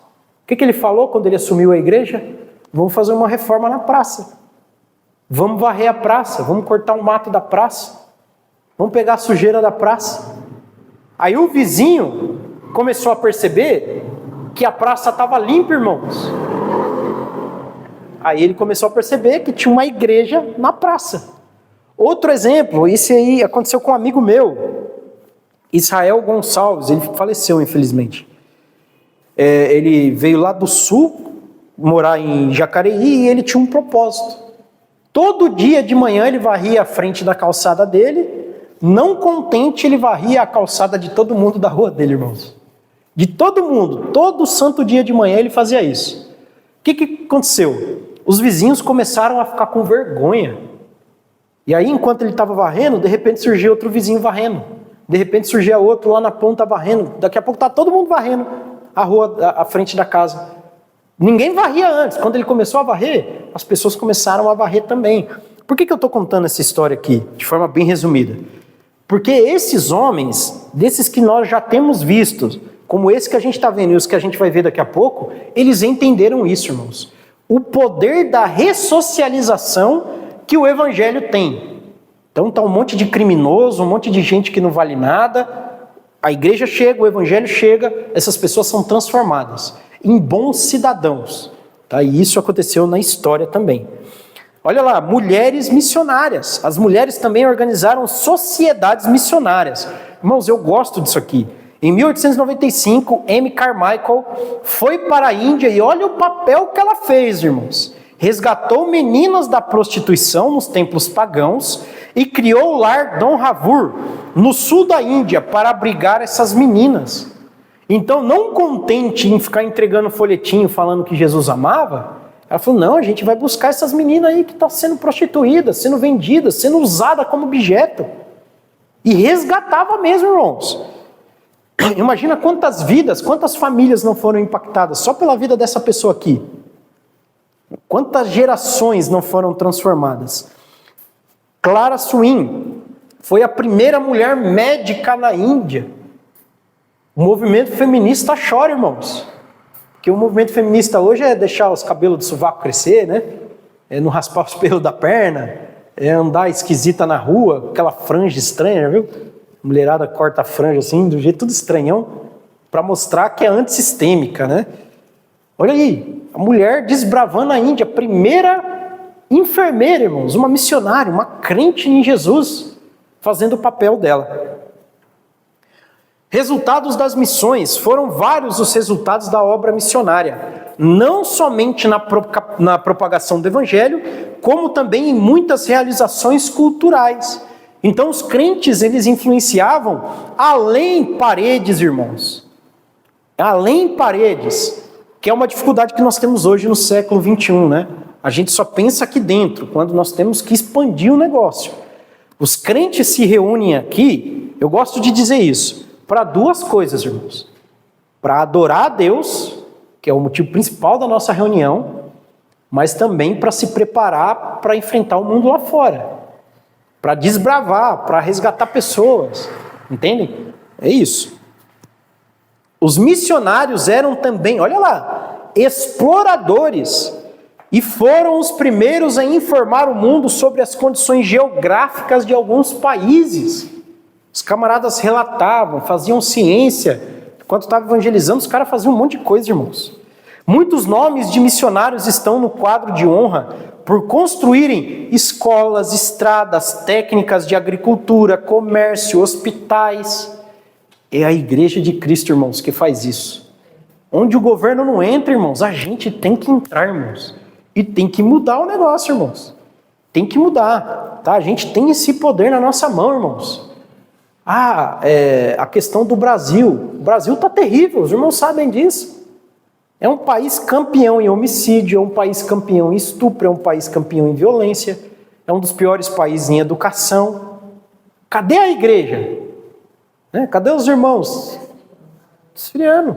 O que ele falou quando ele assumiu a igreja? Vamos fazer uma reforma na praça. Vamos varrer a praça. Vamos cortar o mato da praça. Vamos pegar a sujeira da praça. Aí o vizinho começou a perceber que a praça estava limpa, irmãos. Aí ele começou a perceber que tinha uma igreja na praça. Outro exemplo, isso aí aconteceu com um amigo meu, Israel Gonçalves, ele faleceu, infelizmente. Ele veio lá do sul, morar em Jacareí, e ele tinha um propósito. Todo dia de manhã ele varria a frente da calçada dele, não contente, ele varria a calçada de todo mundo da rua dele, irmãos. De todo mundo, todo santo dia de manhã ele fazia isso. O que aconteceu? Os vizinhos começaram a ficar com vergonha. E aí, enquanto ele estava varrendo, de repente surgia outro vizinho varrendo. De repente surgia outro lá na ponta varrendo. Daqui a pouco está todo mundo varrendo a rua, a frente da casa. Ninguém varria antes. Quando ele começou a varrer, as pessoas começaram a varrer também. Por que eu estou contando essa história aqui, de forma bem resumida? Porque esses homens, desses que nós já temos visto, como esse que a gente está vendo e os que a gente vai ver daqui a pouco, eles entenderam isso, irmãos. O poder da ressocialização que o evangelho tem. Então está um monte de criminoso, um monte de gente que não vale nada, a igreja chega, o evangelho chega, essas pessoas são transformadas em bons cidadãos. Tá? E isso aconteceu na história também. Olha lá, mulheres missionárias. As mulheres também organizaram sociedades missionárias. Irmãos, eu gosto disso aqui. Em 1895, Amy Carmichael foi para a Índia e olha o papel que ela fez, irmãos. Resgatou meninas da prostituição nos templos pagãos e criou o lar Dom Ravur, no sul da Índia, para abrigar essas meninas. Então, não contente em ficar entregando folhetinho falando que Jesus amava, ela falou, não, a gente vai buscar essas meninas aí que estão sendo prostituídas, sendo vendidas, sendo usadas como objeto. E resgatava mesmo, irmãos. Imagina quantas vidas, quantas famílias não foram impactadas só pela vida dessa pessoa aqui. Quantas gerações não foram transformadas? Clara Swin foi a primeira mulher médica na Índia. O movimento feminista chora, irmãos. Porque o movimento feminista hoje é deixar os cabelos do sovaco crescer, né? É não raspar os pelos da perna, é andar esquisita na rua, aquela franja estranha, viu? A mulherada corta a franja assim, do jeito tudo estranhão, para mostrar que é antissistêmica, né? Olha aí, a mulher desbravando a Índia, a primeira enfermeira, irmãos, uma missionária, uma crente em Jesus, fazendo o papel dela. Resultados das missões, foram vários os resultados da obra missionária, não somente na propagação do evangelho, como também em muitas realizações culturais. Então os crentes, eles influenciavam além paredes, irmãos. Além paredes, que é uma dificuldade que nós temos hoje no século XXI, né? A gente só pensa aqui dentro, quando nós temos que expandir o negócio. Os crentes se reúnem aqui, eu gosto de dizer isso, para duas coisas, irmãos. Para adorar a Deus, que é o motivo principal da nossa reunião, mas também para se preparar para enfrentar o mundo lá fora, para desbravar, para resgatar pessoas, entendem? É isso. Os missionários eram também, olha lá, exploradores, e foram os primeiros a informar o mundo sobre as condições geográficas de alguns países. Os camaradas relatavam, faziam ciência. Enquanto estava evangelizando, os caras faziam um monte de coisa, irmãos. Muitos nomes de missionários estão no quadro de honra por construírem escolas, estradas, técnicas de agricultura, comércio, hospitais. É a Igreja de Cristo, irmãos, que faz isso. Onde o governo não entra, irmãos, a gente tem que entrar, irmãos. E tem que mudar o negócio, irmãos. Tem que mudar, tá? A gente tem esse poder na nossa mão, irmãos. A questão do Brasil. O Brasil está terrível, os irmãos sabem disso. É um país campeão em homicídio, é um país campeão em estupro, é um país campeão em violência, é um dos piores países em educação. Cadê a igreja? Cadê os irmãos? Esfriando.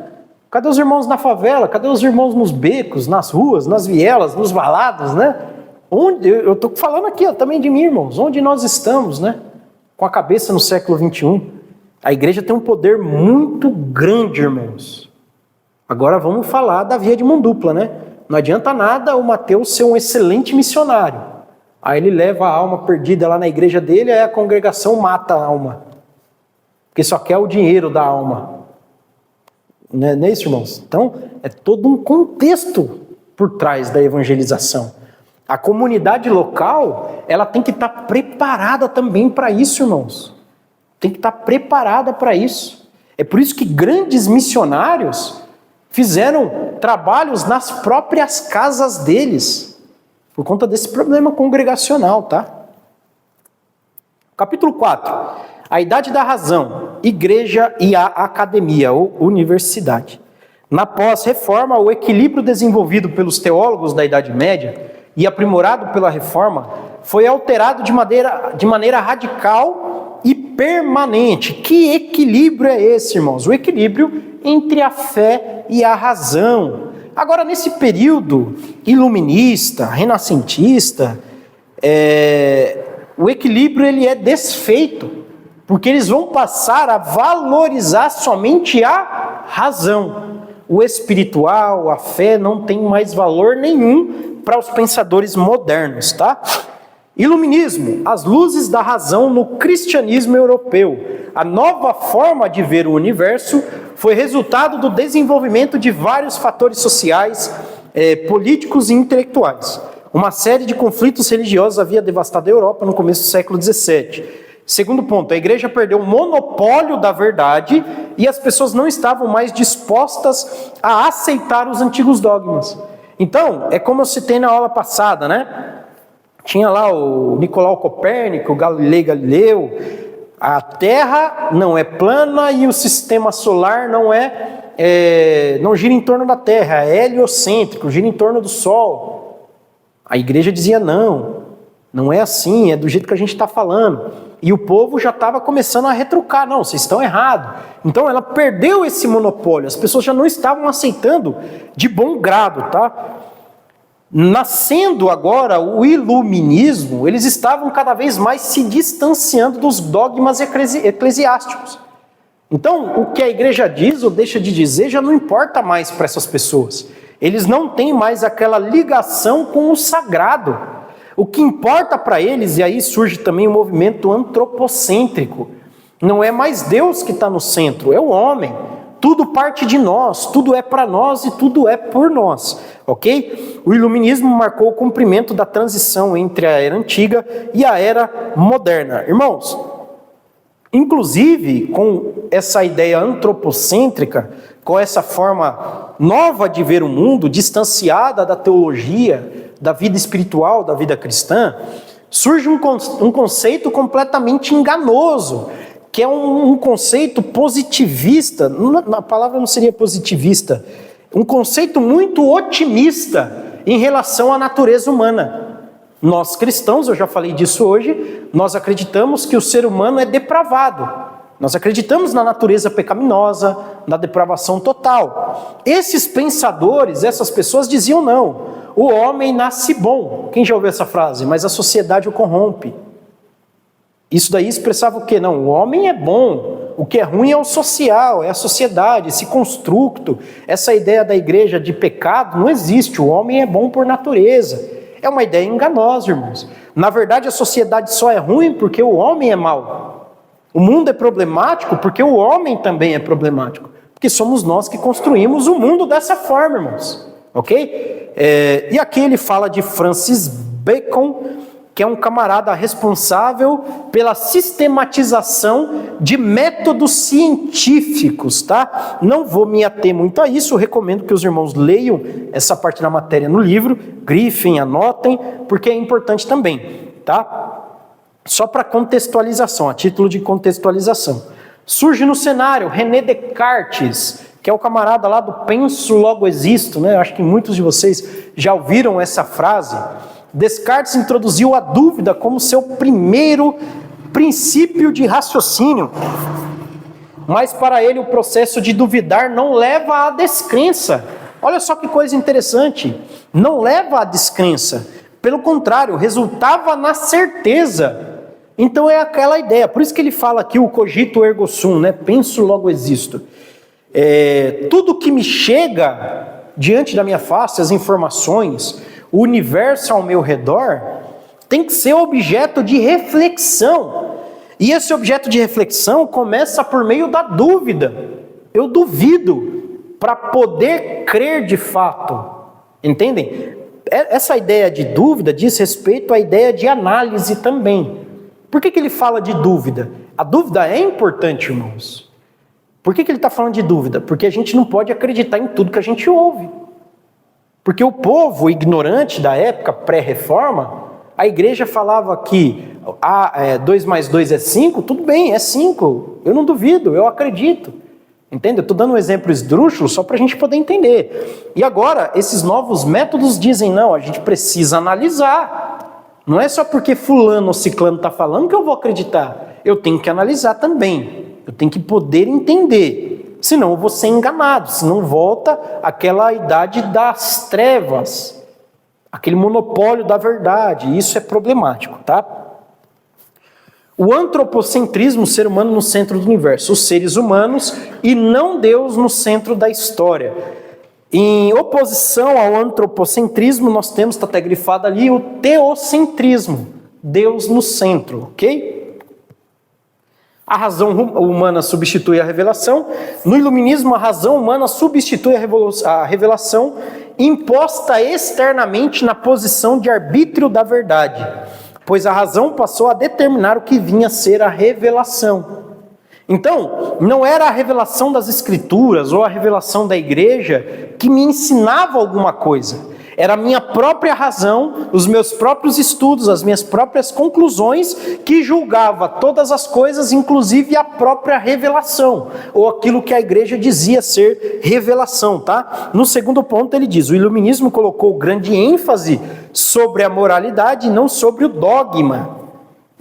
Cadê os irmãos na favela? Cadê os irmãos nos becos, nas ruas, nas vielas, nos valados, né? Onde, eu estou falando aqui também de mim, irmãos. Onde nós estamos, né? Com a cabeça no século 21. A igreja tem um poder muito grande, irmãos. Agora vamos falar da via de mão dupla, né? Não adianta nada o Mateus ser um excelente missionário. Aí ele leva a alma perdida lá na igreja dele, aí a congregação mata a alma. Porque só quer o dinheiro da alma. Não é isso, irmãos? Então, é todo um contexto por trás da evangelização. A comunidade local, ela tem que estar preparada também para isso, irmãos. Tem que estar preparada para isso. É por isso que grandes missionários fizeram trabalhos nas próprias casas deles, por conta desse problema congregacional, tá? Capítulo 4. A idade da razão, igreja e a academia ou universidade. Na pós-reforma, o equilíbrio desenvolvido pelos teólogos da Idade Média e aprimorado pela reforma foi alterado de maneira radical e permanente. Que equilíbrio é esse, irmãos? O equilíbrio entre a fé e a razão. Agora, nesse período iluminista, renascentista, o equilíbrio ele é desfeito. Porque eles vão passar a valorizar somente a razão. O espiritual, a fé, não tem mais valor nenhum para os pensadores modernos, tá? Iluminismo, as luzes da razão no cristianismo europeu. A nova forma de ver o universo foi resultado do desenvolvimento de vários fatores sociais, políticos e intelectuais. Uma série de conflitos religiosos havia devastado a Europa no começo do século XVII. Segundo ponto, a igreja perdeu o monopólio da verdade e as pessoas não estavam mais dispostas a aceitar os antigos dogmas. Então, é como eu citei na aula passada, né? Tinha lá o Nicolau Copérnico, o Galileu. A Terra não é plana e o sistema solar não gira em torno da Terra, é heliocêntrico, gira em torno do Sol. A igreja dizia não é assim, é do jeito que a gente está falando. E o povo já estava começando a retrucar, não, vocês estão errados. Então ela perdeu esse monopólio, as pessoas já não estavam aceitando de bom grado, tá? Nascendo agora o iluminismo, eles estavam cada vez mais se distanciando dos dogmas eclesiásticos. Então, o que a igreja diz ou deixa de dizer já não importa mais para essas pessoas. Eles não têm mais aquela ligação com o sagrado. O que importa para eles, e aí surge também o movimento antropocêntrico, não é mais Deus que está no centro, é o homem. Tudo parte de nós, tudo é para nós e tudo é por nós, ok? O iluminismo marcou o cumprimento da transição entre a era antiga e a era moderna. Irmãos, inclusive com essa ideia antropocêntrica, com essa forma nova de ver o mundo, distanciada da teologia, da vida espiritual, da vida cristã, surge um conceito completamente enganoso, que é um conceito positivista, a palavra não seria positivista, um conceito muito otimista em relação à natureza humana. Nós cristãos, eu já falei disso hoje, nós acreditamos que o ser humano é depravado, Nós acreditamos na natureza pecaminosa, na depravação total. Esses pensadores, essas pessoas diziam não, o homem nasce bom. Quem já ouviu essa frase? Mas a sociedade o corrompe. Isso daí expressava o quê? Não, o homem é bom, o que é ruim é o social, é a sociedade, esse construto, essa ideia da igreja de pecado não existe, o homem é bom por natureza. É uma ideia enganosa, irmãos. Na verdade, a sociedade só é ruim porque o homem é mau. O mundo é problemático porque o homem também é problemático. Porque somos nós que construímos o mundo dessa forma, irmãos. Ok? E aqui ele fala de Francis Bacon, que é um camarada responsável pela sistematização de métodos científicos, tá? Não vou me ater muito a isso, recomendo que os irmãos leiam essa parte da matéria no livro, grifem, anotem, porque é importante também, tá? Só para contextualização, a título de contextualização. Surge no cenário René Descartes, que é o camarada lá do penso logo existo, né? Acho que muitos de vocês já ouviram essa frase. Descartes introduziu a dúvida como seu primeiro princípio de raciocínio. Mas para ele o processo de duvidar não leva à descrença. Olha só que coisa interessante. Não leva à descrença. Pelo contrário, resultava na certeza. Então é aquela ideia. Por isso que ele fala aqui o cogito ergo sum, né? Penso logo existo. Tudo que me chega diante da minha face, as informações, o universo ao meu redor, tem que ser objeto de reflexão. E esse objeto de reflexão começa por meio da dúvida. Eu duvido para poder crer de fato. Entendem? Essa ideia de dúvida diz respeito à ideia de análise também. Por que ele fala de dúvida? A dúvida é importante, irmãos. Por que ele está falando de dúvida? Porque a gente não pode acreditar em tudo que a gente ouve. Porque o povo ignorante da época pré-reforma, a igreja falava que 2 mais 2 é 5, tudo bem, é 5. Eu não duvido, eu acredito. Entende? Eu estou dando um exemplo esdrúxulo só para a gente poder entender. E agora, esses novos métodos dizem, não, a gente precisa analisar. Não é só porque fulano ou ciclano está falando que eu vou acreditar. Eu tenho que analisar também. Eu tenho que poder entender. Senão eu vou ser enganado. Senão volta àquela idade das trevas. Aquele monopólio da verdade. Isso é problemático, tá? O antropocentrismo, o ser humano no centro do universo. Os seres humanos e não Deus no centro da história. Em oposição ao antropocentrismo, nós temos, está até grifado ali, o teocentrismo, Deus no centro, ok? A razão humana substitui a revelação. No iluminismo, a razão humana substitui a revelação, imposta externamente na posição de arbítrio da verdade, pois a razão passou a determinar o que vinha a ser a revelação. Então, não era a revelação das Escrituras ou a revelação da igreja que me ensinava alguma coisa. Era a minha própria razão, os meus próprios estudos, as minhas próprias conclusões que julgava todas as coisas, inclusive a própria revelação, ou aquilo que a igreja dizia ser revelação, tá? No segundo ponto ele diz, o iluminismo colocou grande ênfase sobre a moralidade e não sobre o dogma.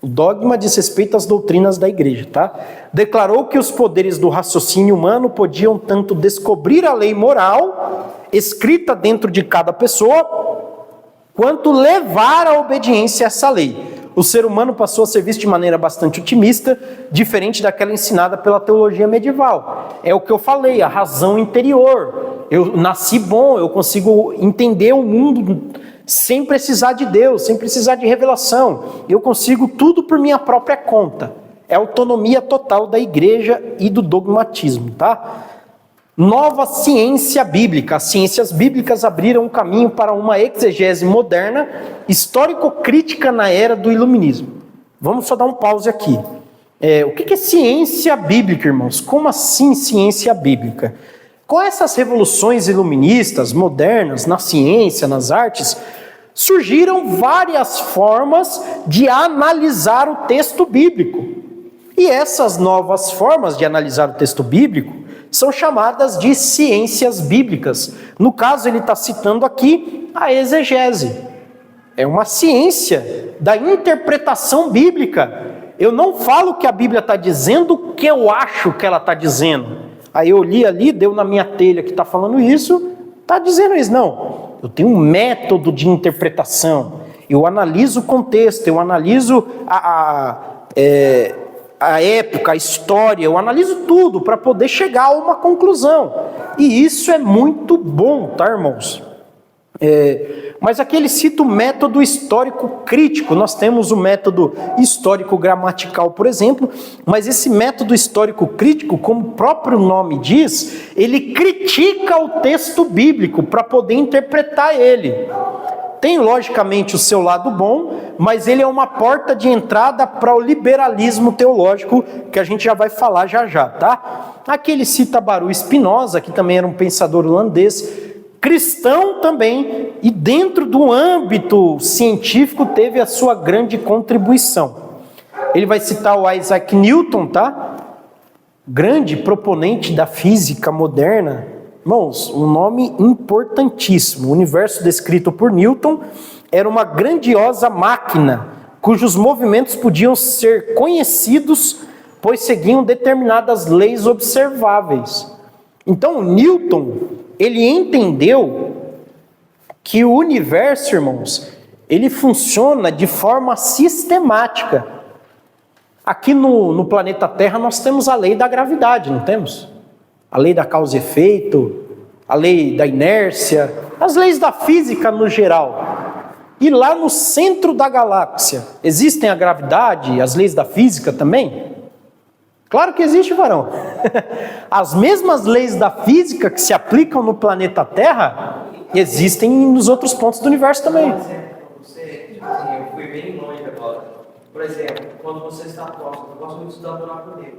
O dogma diz respeito às doutrinas da igreja, tá? Declarou que os poderes do raciocínio humano podiam tanto descobrir a lei moral, escrita dentro de cada pessoa, quanto levar à obediência a essa lei. O ser humano passou a ser visto de maneira bastante otimista, diferente daquela ensinada pela teologia medieval. É o que eu falei, a razão interior. Eu nasci bom, eu consigo entender o mundo sem precisar de Deus, sem precisar de revelação. Eu consigo tudo por minha própria conta. É a autonomia total da igreja e do dogmatismo, tá? Nova ciência bíblica. As ciências bíblicas abriram um caminho para uma exegese moderna, histórico-crítica na era do iluminismo. Vamos só dar um pause aqui. O que é ciência bíblica, irmãos? Como assim ciência bíblica? Com essas revoluções iluministas, modernas, na ciência, nas artes, surgiram várias formas de analisar o texto bíblico. E essas novas formas de analisar o texto bíblico são chamadas de ciências bíblicas. No caso, ele está citando aqui a exegese. É uma ciência da interpretação bíblica. Eu não falo que a Bíblia está dizendo o que eu acho que ela está dizendo. Aí eu li ali, deu na minha telha que está falando isso, está dizendo isso. Não, eu tenho um método de interpretação. Eu analiso o contexto, eu analiso a época, a história, eu analiso tudo para poder chegar a uma conclusão. E isso é muito bom, tá, irmãos? Mas aqui ele cita o método histórico crítico. Nós temos o método histórico gramatical, por exemplo, mas esse método histórico crítico, como o próprio nome diz, ele critica o texto bíblico para poder interpretar ele. Tem, logicamente, o seu lado bom, mas ele é uma porta de entrada para o liberalismo teológico, que a gente já vai falar já, tá? Aqui ele cita Baruch Spinoza, que também era um pensador holandês, cristão também, e dentro do âmbito científico teve a sua grande contribuição. Ele vai citar o Isaac Newton, tá? Grande proponente da física moderna. Irmãos, um nome importantíssimo. O universo descrito por Newton era uma grandiosa máquina, cujos movimentos podiam ser conhecidos, pois seguiam determinadas leis observáveis. Então, Newton, ele entendeu que o universo, irmãos, ele funciona de forma sistemática. Aqui no planeta Terra nós temos a lei da gravidade, não temos? A lei da causa e efeito, a lei da inércia, as leis da física no geral. E lá no centro da galáxia, existem a gravidade, as leis da física também? Claro que existe, varão. As mesmas leis da física que se aplicam no planeta Terra, existem nos outros pontos do universo também. Eu fui bem longe agora. Por exemplo, quando você está próximo, eu gosto muito de estudar buraco negro.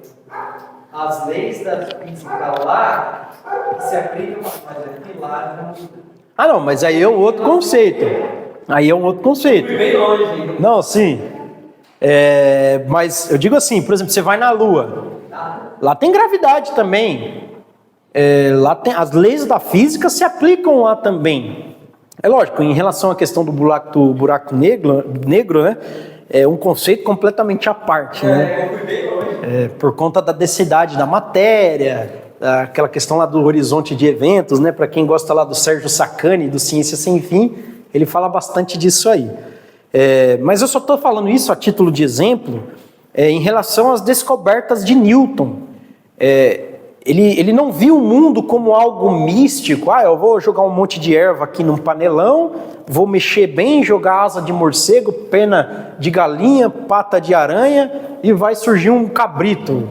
As leis da física lá se aplicam, mas aqui lá não. Não, mas aí é um outro conceito. Fui bem longe. Não, sim. Mas eu digo assim, por exemplo, você vai na Lua. Lá tem gravidade também. Lá tem, as leis da física se aplicam lá também. É lógico, em relação à questão do buraco negro, né? É um conceito completamente à parte, né? Eu fui bem longe. Por conta da densidade da matéria, aquela questão lá do horizonte de eventos, né? Para quem gosta lá do Sérgio Sacani, do Ciência Sem Fim, ele fala bastante disso aí. Mas eu só estou falando isso a título de exemplo em relação às descobertas de Newton. Ele não viu o mundo como algo místico. Eu vou jogar um monte de erva aqui num panelão, vou mexer bem, jogar asa de morcego, pena de galinha, pata de aranha e vai surgir um cabrito.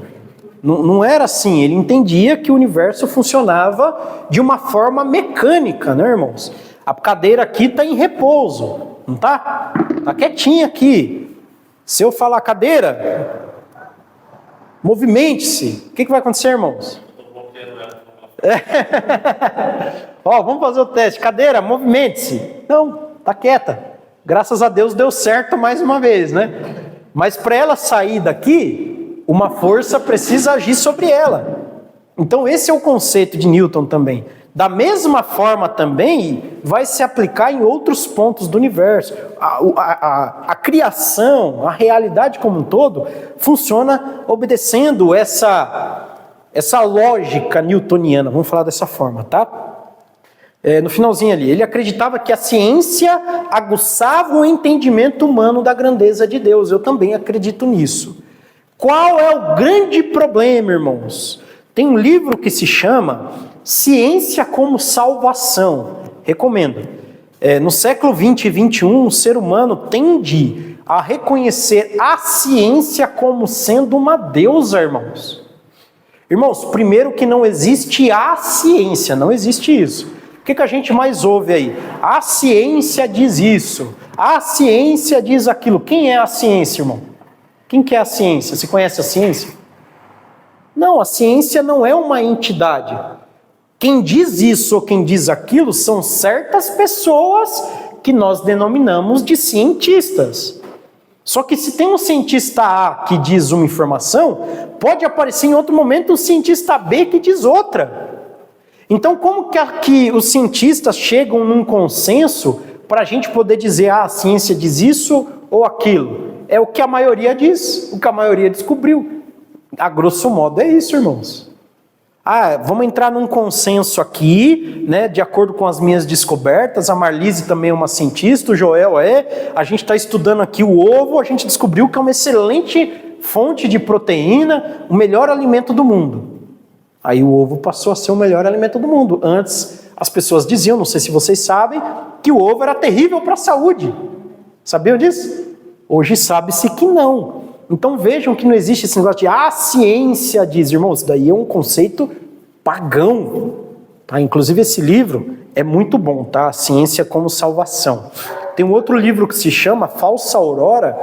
Não era assim. Ele entendia que o universo funcionava de uma forma mecânica, né, irmãos? A cadeira aqui está em repouso, não está? Está quietinha aqui. Se eu falar cadeira, movimente-se. O que vai acontecer, irmãos? Vamos fazer o teste. Cadeira, movimente-se. Não, está quieta. Graças a Deus deu certo mais uma vez, né? Mas para ela sair daqui, uma força precisa agir sobre ela. Então esse é o conceito de Newton também. Da mesma forma também vai se aplicar em outros pontos do universo. A criação, a realidade como um todo, funciona obedecendo essa lógica newtoniana, vamos falar dessa forma, tá? No finalzinho ali, ele acreditava que a ciência aguçava o entendimento humano da grandeza de Deus. Eu também acredito nisso. Qual é o grande problema, irmãos? Tem um livro que se chama Ciência como Salvação. Recomendo. No século 20 e 21, o ser humano tende a reconhecer a ciência como sendo uma deusa, irmãos. Irmãos, primeiro que não existe a ciência, não existe isso. O que a gente mais ouve aí? A ciência diz isso, a ciência diz aquilo. Quem é a ciência, irmão? Quem que é a ciência? Você conhece a ciência? Não, a ciência não é uma entidade. Quem diz isso ou quem diz aquilo são certas pessoas que nós denominamos de cientistas. Só que se tem um cientista A que diz uma informação, pode aparecer em outro momento um cientista B que diz outra. Então como que os cientistas chegam num consenso para a gente poder dizer a ciência diz isso ou aquilo? É o que a maioria diz, o que a maioria descobriu. A grosso modo é isso, irmãos. Vamos entrar num consenso aqui, né, de acordo com as minhas descobertas. A Marlise também é uma cientista, o Joel a gente está estudando aqui o ovo, a gente descobriu que é uma excelente fonte de proteína, o melhor alimento do mundo. Aí o ovo passou a ser o melhor alimento do mundo. Antes, as pessoas diziam, não sei se vocês sabem, que o ovo era terrível para a saúde. Sabiam disso? Hoje sabe-se que não. Então vejam que não existe esse negócio de a ciência diz, irmãos, daí é um conceito pagão. Tá? Inclusive esse livro é muito bom, tá? A Ciência como Salvação. Tem um outro livro que se chama Falsa Aurora,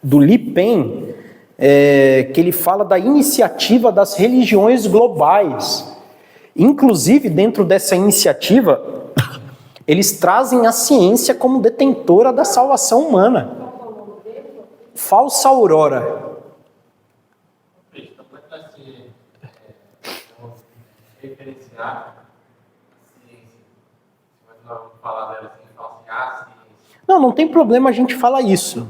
do Li Pen, que ele fala da iniciativa das religiões globais. Inclusive, dentro dessa iniciativa, eles trazem a ciência como detentora da salvação humana. Falsa Aurora. Então, como é que vai se referenciar a ciência? Você vai falar dela assim, falar assim, a ciência. Não tem problema a gente falar isso.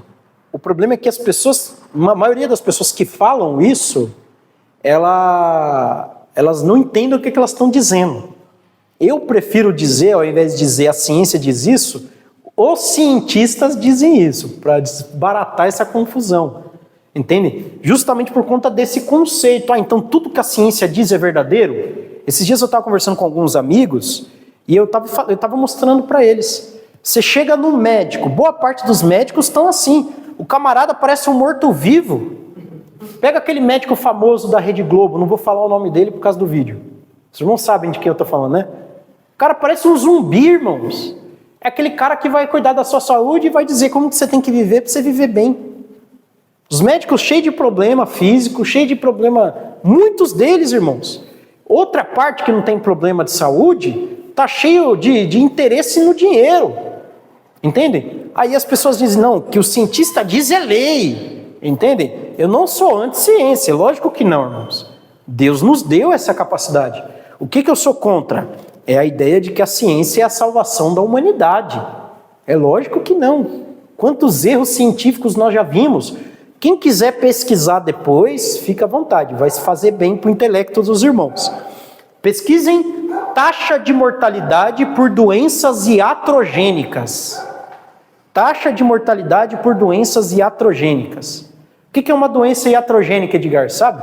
O problema é que as pessoas, a maioria das pessoas que falam isso, elas não entendem o que elas estão dizendo. Eu prefiro dizer, ao invés de dizer a ciência diz isso, os cientistas dizem isso, para desbaratar essa confusão. Entende? Justamente por conta desse conceito. Então tudo que a ciência diz é verdadeiro? Esses dias eu estava conversando com alguns amigos e eu estava mostrando para eles. Você chega no médico, boa parte dos médicos estão assim. O camarada parece um morto-vivo. Pega aquele médico famoso da Rede Globo, não vou falar o nome dele por causa do vídeo. Vocês não sabem de quem eu estou falando, né? O cara parece um zumbi, irmãos. É aquele cara que vai cuidar da sua saúde e vai dizer como que você tem que viver para você viver bem. Os médicos cheios de problema físico, cheios de problema, muitos deles, irmãos. Outra parte que não tem problema de saúde, está cheio de interesse no dinheiro. Entendem? Aí as pessoas dizem, não, que o cientista diz é lei. Entendem? Eu não sou anti-ciência, lógico que não, irmãos. Deus nos deu essa capacidade. O que eu sou contra? É a ideia de que a ciência é a salvação da humanidade. É lógico que não. Quantos erros científicos nós já vimos? Quem quiser pesquisar depois, fica à vontade. Vai se fazer bem para o intelecto dos irmãos. Pesquisem taxa de mortalidade por doenças iatrogênicas. Taxa de mortalidade por doenças iatrogênicas. O que é uma doença iatrogênica, Edgar, sabe?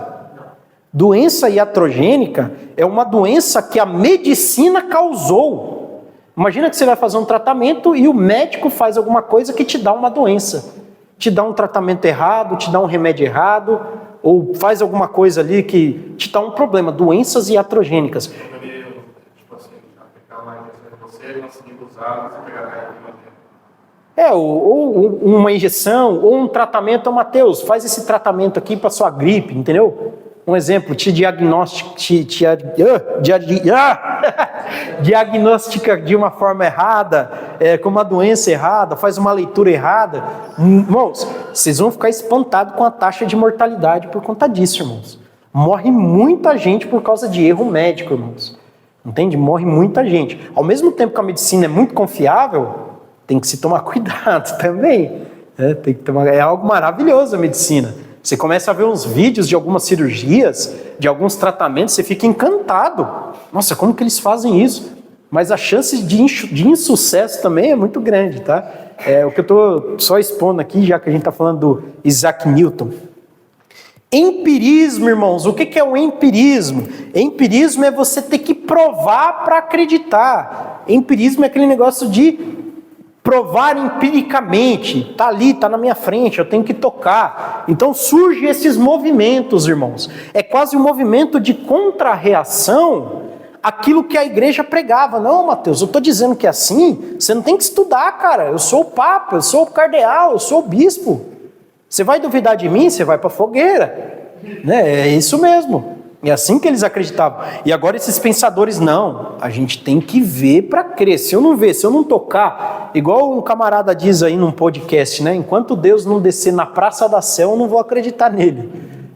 Doença iatrogênica é uma doença que a medicina causou. Imagina que você vai fazer um tratamento e o médico faz alguma coisa que te dá uma doença. Te dá um tratamento errado, te dá um remédio errado, ou faz alguma coisa ali que te dá um problema. Doenças iatrogênicas. Tipo assim, aplicar uma injeção em você, conseguir usar, você pegar ou uma injeção, ou um tratamento. Mateus, faz esse tratamento aqui para sua gripe, entendeu? Um exemplo, diagnostica de uma forma errada, com uma doença errada, faz uma leitura errada. Irmãos, vocês vão ficar espantados com a taxa de mortalidade por conta disso, irmãos. Morre muita gente por causa de erro médico, irmãos. Entende? Morre muita gente. Ao mesmo tempo que a medicina é muito confiável, tem que se tomar cuidado também. Tem que tomar, é algo maravilhoso a medicina. Você começa a ver uns vídeos de algumas cirurgias, de alguns tratamentos, você fica encantado. Nossa, como que eles fazem isso? Mas a chance de insucesso também é muito grande, tá? É o que eu estou só expondo aqui, já que a gente está falando do Isaac Newton. Empirismo, irmãos. O que é o empirismo? Empirismo é você ter que provar para acreditar. Empirismo é aquele negócio de provar empiricamente, está ali, está na minha frente, eu tenho que tocar. Então surgem esses movimentos, irmãos. É quase um movimento de contra-reação àquilo que a igreja pregava. Não, Mateus, eu estou dizendo que é assim, você não tem que estudar, cara. Eu sou o Papa, eu sou o cardeal, eu sou o bispo. Você vai duvidar de mim, você vai para a fogueira. É isso mesmo. É assim que eles acreditavam. E agora esses pensadores, não, a gente tem que ver para crer. Se eu não ver, se eu não tocar, igual um camarada diz aí num podcast, né? Enquanto Deus não descer na Praça da Sé, eu não vou acreditar nele.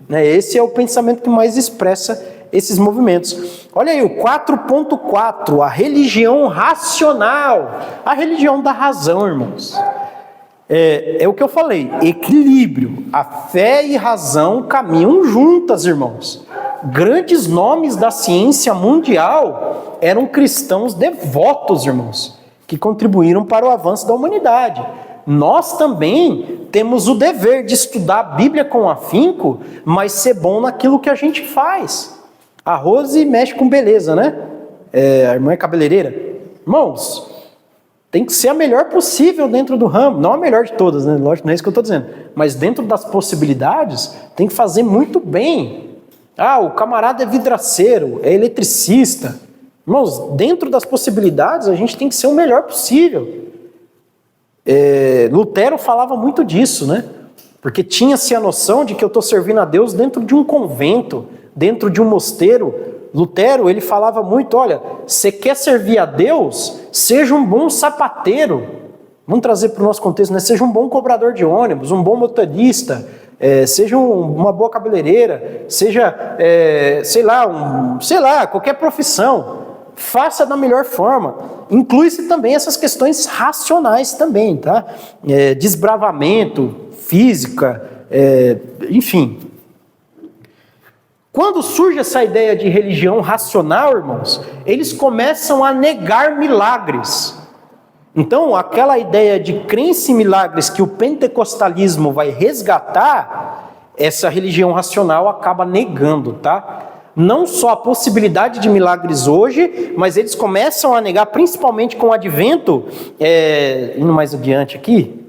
Esse é o pensamento que mais expressa esses movimentos. Olha aí, o 4.4, a religião racional. A religião da razão, irmãos. É o que eu falei, equilíbrio. A fé e razão caminham juntas, irmãos. Grandes nomes da ciência mundial eram cristãos devotos, irmãos, que contribuíram para o avanço da humanidade. Nós também temos o dever de estudar a Bíblia com afinco, mas ser bom naquilo que a gente faz. A Rose mexe com beleza, né? A irmã é cabeleireira. Irmãos, tem que ser a melhor possível dentro do ramo. Não a melhor de todas, né? Lógico, não é isso que eu estou dizendo. Mas dentro das possibilidades, tem que fazer muito bem. O camarada é vidraceiro, é eletricista. Irmãos, dentro das possibilidades, a gente tem que ser o melhor possível. Lutero falava muito disso, né? Porque tinha-se a noção de que eu estou servindo a Deus dentro de um convento, dentro de um mosteiro. Lutero, ele falava muito, olha, você quer servir a Deus? Seja um bom sapateiro. Vamos trazer para o nosso contexto, né? Seja um bom cobrador de ônibus, um bom motorista, seja uma boa cabeleireira, seja, sei lá, qualquer profissão. Faça da melhor forma. Inclui-se também essas questões racionais também, tá? Desbravamento, física, enfim. Quando surge essa ideia de religião racional, irmãos, eles começam a negar milagres. Então, aquela ideia de crença em milagres que o pentecostalismo vai resgatar, essa religião racional acaba negando, tá? Não só a possibilidade de milagres hoje, mas eles começam a negar, principalmente com o advento, indo mais adiante aqui,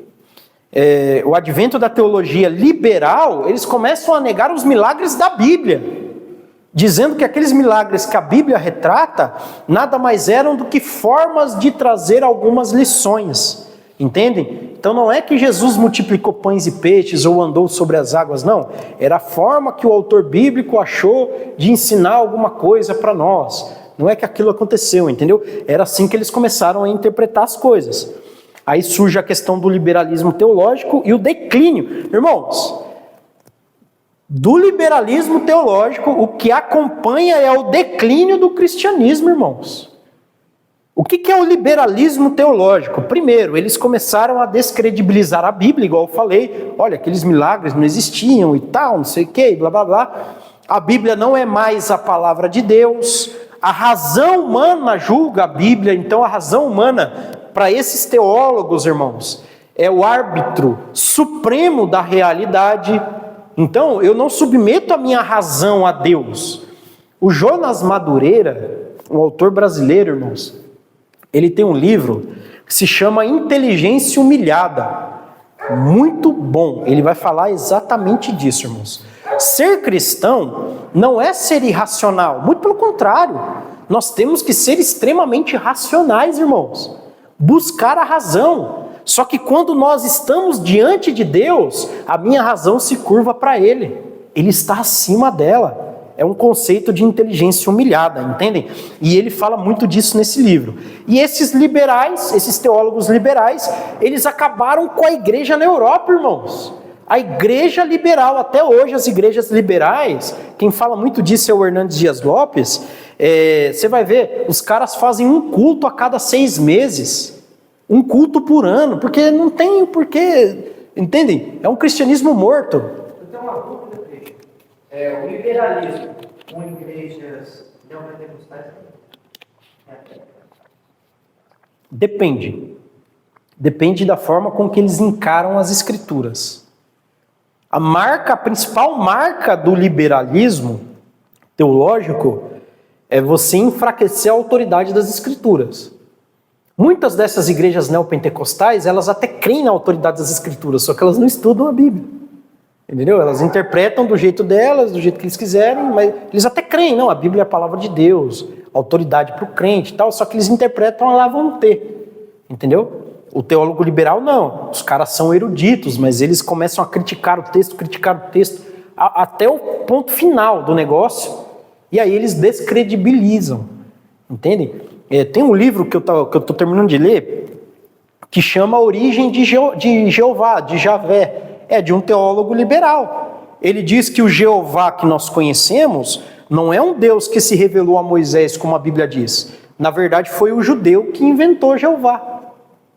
o advento da teologia liberal, eles começam a negar os milagres da Bíblia, dizendo que aqueles milagres que a Bíblia retrata, nada mais eram do que formas de trazer algumas lições, entendem? Então não é que Jesus multiplicou pães e peixes ou andou sobre as águas, não. Era a forma que o autor bíblico achou de ensinar alguma coisa para nós. Não é que aquilo aconteceu, entendeu? Era assim que eles começaram a interpretar as coisas. Aí surge a questão do liberalismo teológico e o declínio. Irmãos, do liberalismo teológico, o que acompanha é o declínio do cristianismo, irmãos. O que é o liberalismo teológico? Primeiro, eles começaram a descredibilizar a Bíblia, igual eu falei. Olha, aqueles milagres não existiam e tal, não sei o que, blá blá blá. A Bíblia não é mais a palavra de Deus. A razão humana julga a Bíblia, então a razão humana, para esses teólogos, irmãos, é o árbitro supremo da realidade. Então, eu não submeto a minha razão a Deus. O Jonas Madureira, um autor brasileiro, irmãos, ele tem um livro que se chama Inteligência Humilhada. Muito bom. Ele vai falar exatamente disso, irmãos. Ser cristão não é ser irracional. Muito pelo contrário. Nós temos que ser extremamente racionais, irmãos. Buscar a razão. Só que quando nós estamos diante de Deus, a minha razão se curva para Ele. Ele está acima dela. É um conceito de inteligência humilhada, entendem? E ele fala muito disso nesse livro. E esses liberais, esses teólogos liberais, eles acabaram com a igreja na Europa, irmãos. A igreja liberal, até hoje as igrejas liberais, quem fala muito disso é o Hernandes Dias Lopes, você vai ver, os caras fazem um culto a cada 6 meses. Um culto por ano, porque não tem porquê, entendem? É um cristianismo morto. Eu tenho uma dúvida, Pedro. O liberalismo com igrejas neopentecostais Depende. Depende da forma com que eles encaram as escrituras. A principal marca do liberalismo teológico é você enfraquecer a autoridade das escrituras. Muitas dessas igrejas neopentecostais, elas até creem na autoridade das escrituras, só que elas não estudam a Bíblia. Entendeu? Elas interpretam do jeito delas, do jeito que eles quiserem, mas eles até creem, não, a Bíblia é a palavra de Deus, autoridade para o crente e tal, só que eles interpretam a lá vão ter. Entendeu? O teólogo liberal não, os caras são eruditos, mas eles começam a criticar o texto, até o ponto final do negócio, e aí eles descredibilizam. Entendem? Tem um livro que eu estou terminando de ler, que chama A Origem de Jeová, de Javé. É de um teólogo liberal. Ele diz que o Jeová que nós conhecemos não é um Deus que se revelou a Moisés, como a Bíblia diz. Na verdade, foi o judeu que inventou Jeová.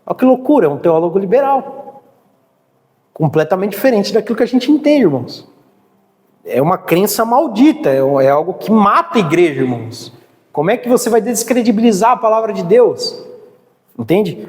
Olha que loucura, é um teólogo liberal. Completamente diferente daquilo que a gente entende, irmãos. É uma crença maldita, é algo que mata a igreja, irmãos. Como é que você vai descredibilizar a palavra de Deus? Entende?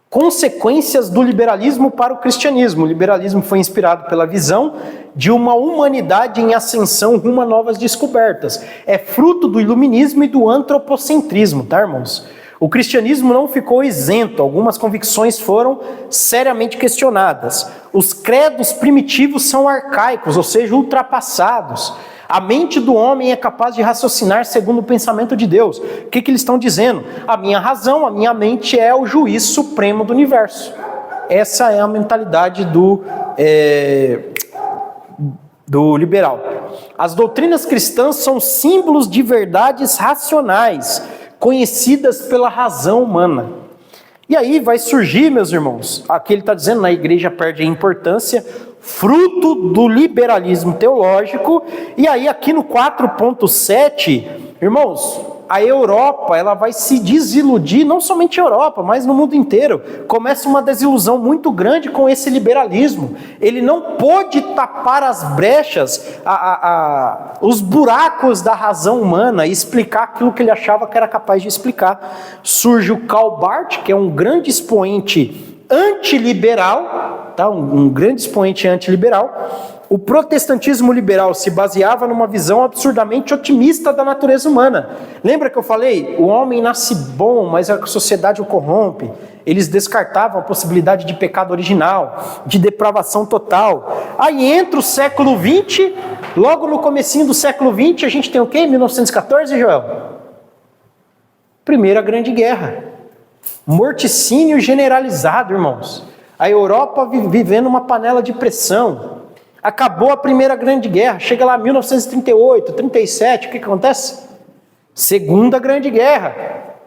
Consequências do liberalismo para o cristianismo. O liberalismo foi inspirado pela visão de uma humanidade em ascensão rumo a novas descobertas. É fruto do iluminismo e do antropocentrismo, tá, irmãos? O cristianismo não ficou isento, algumas convicções foram seriamente questionadas. Os credos primitivos são arcaicos, ou seja, ultrapassados. A mente do homem é capaz de raciocinar segundo o pensamento de Deus. O que eles estão dizendo? A minha razão, a minha mente é o juiz supremo do universo. Essa é a mentalidade do liberal. As doutrinas cristãs são símbolos de verdades racionais, conhecidas pela razão humana. E aí vai surgir, meus irmãos, aqui ele está dizendo, a igreja perde a importância, fruto do liberalismo teológico. E aí aqui no 4.7, irmãos, a Europa, ela vai se desiludir, não somente a Europa, mas no mundo inteiro. Começa uma desilusão muito grande com esse liberalismo. Ele não pôde tapar as brechas, os buracos da razão humana e explicar aquilo que ele achava que era capaz de explicar. Surge o Karl Barth, que é um grande expoente antiliberal, tá? Um grande expoente antiliberal. O protestantismo liberal se baseava numa visão absurdamente otimista da natureza humana. Lembra que eu falei? O homem nasce bom, mas a sociedade o corrompe. Eles descartavam a possibilidade de pecado original, de depravação total. Aí entra o século XX, logo no comecinho do século XX, a gente tem o quê? 1914, Joel? Primeira Grande Guerra. Morticínio generalizado, irmãos. A Europa vivendo uma panela de pressão. Acabou a Primeira Grande Guerra, chega lá 1938, 37, o que acontece? Segunda Grande Guerra.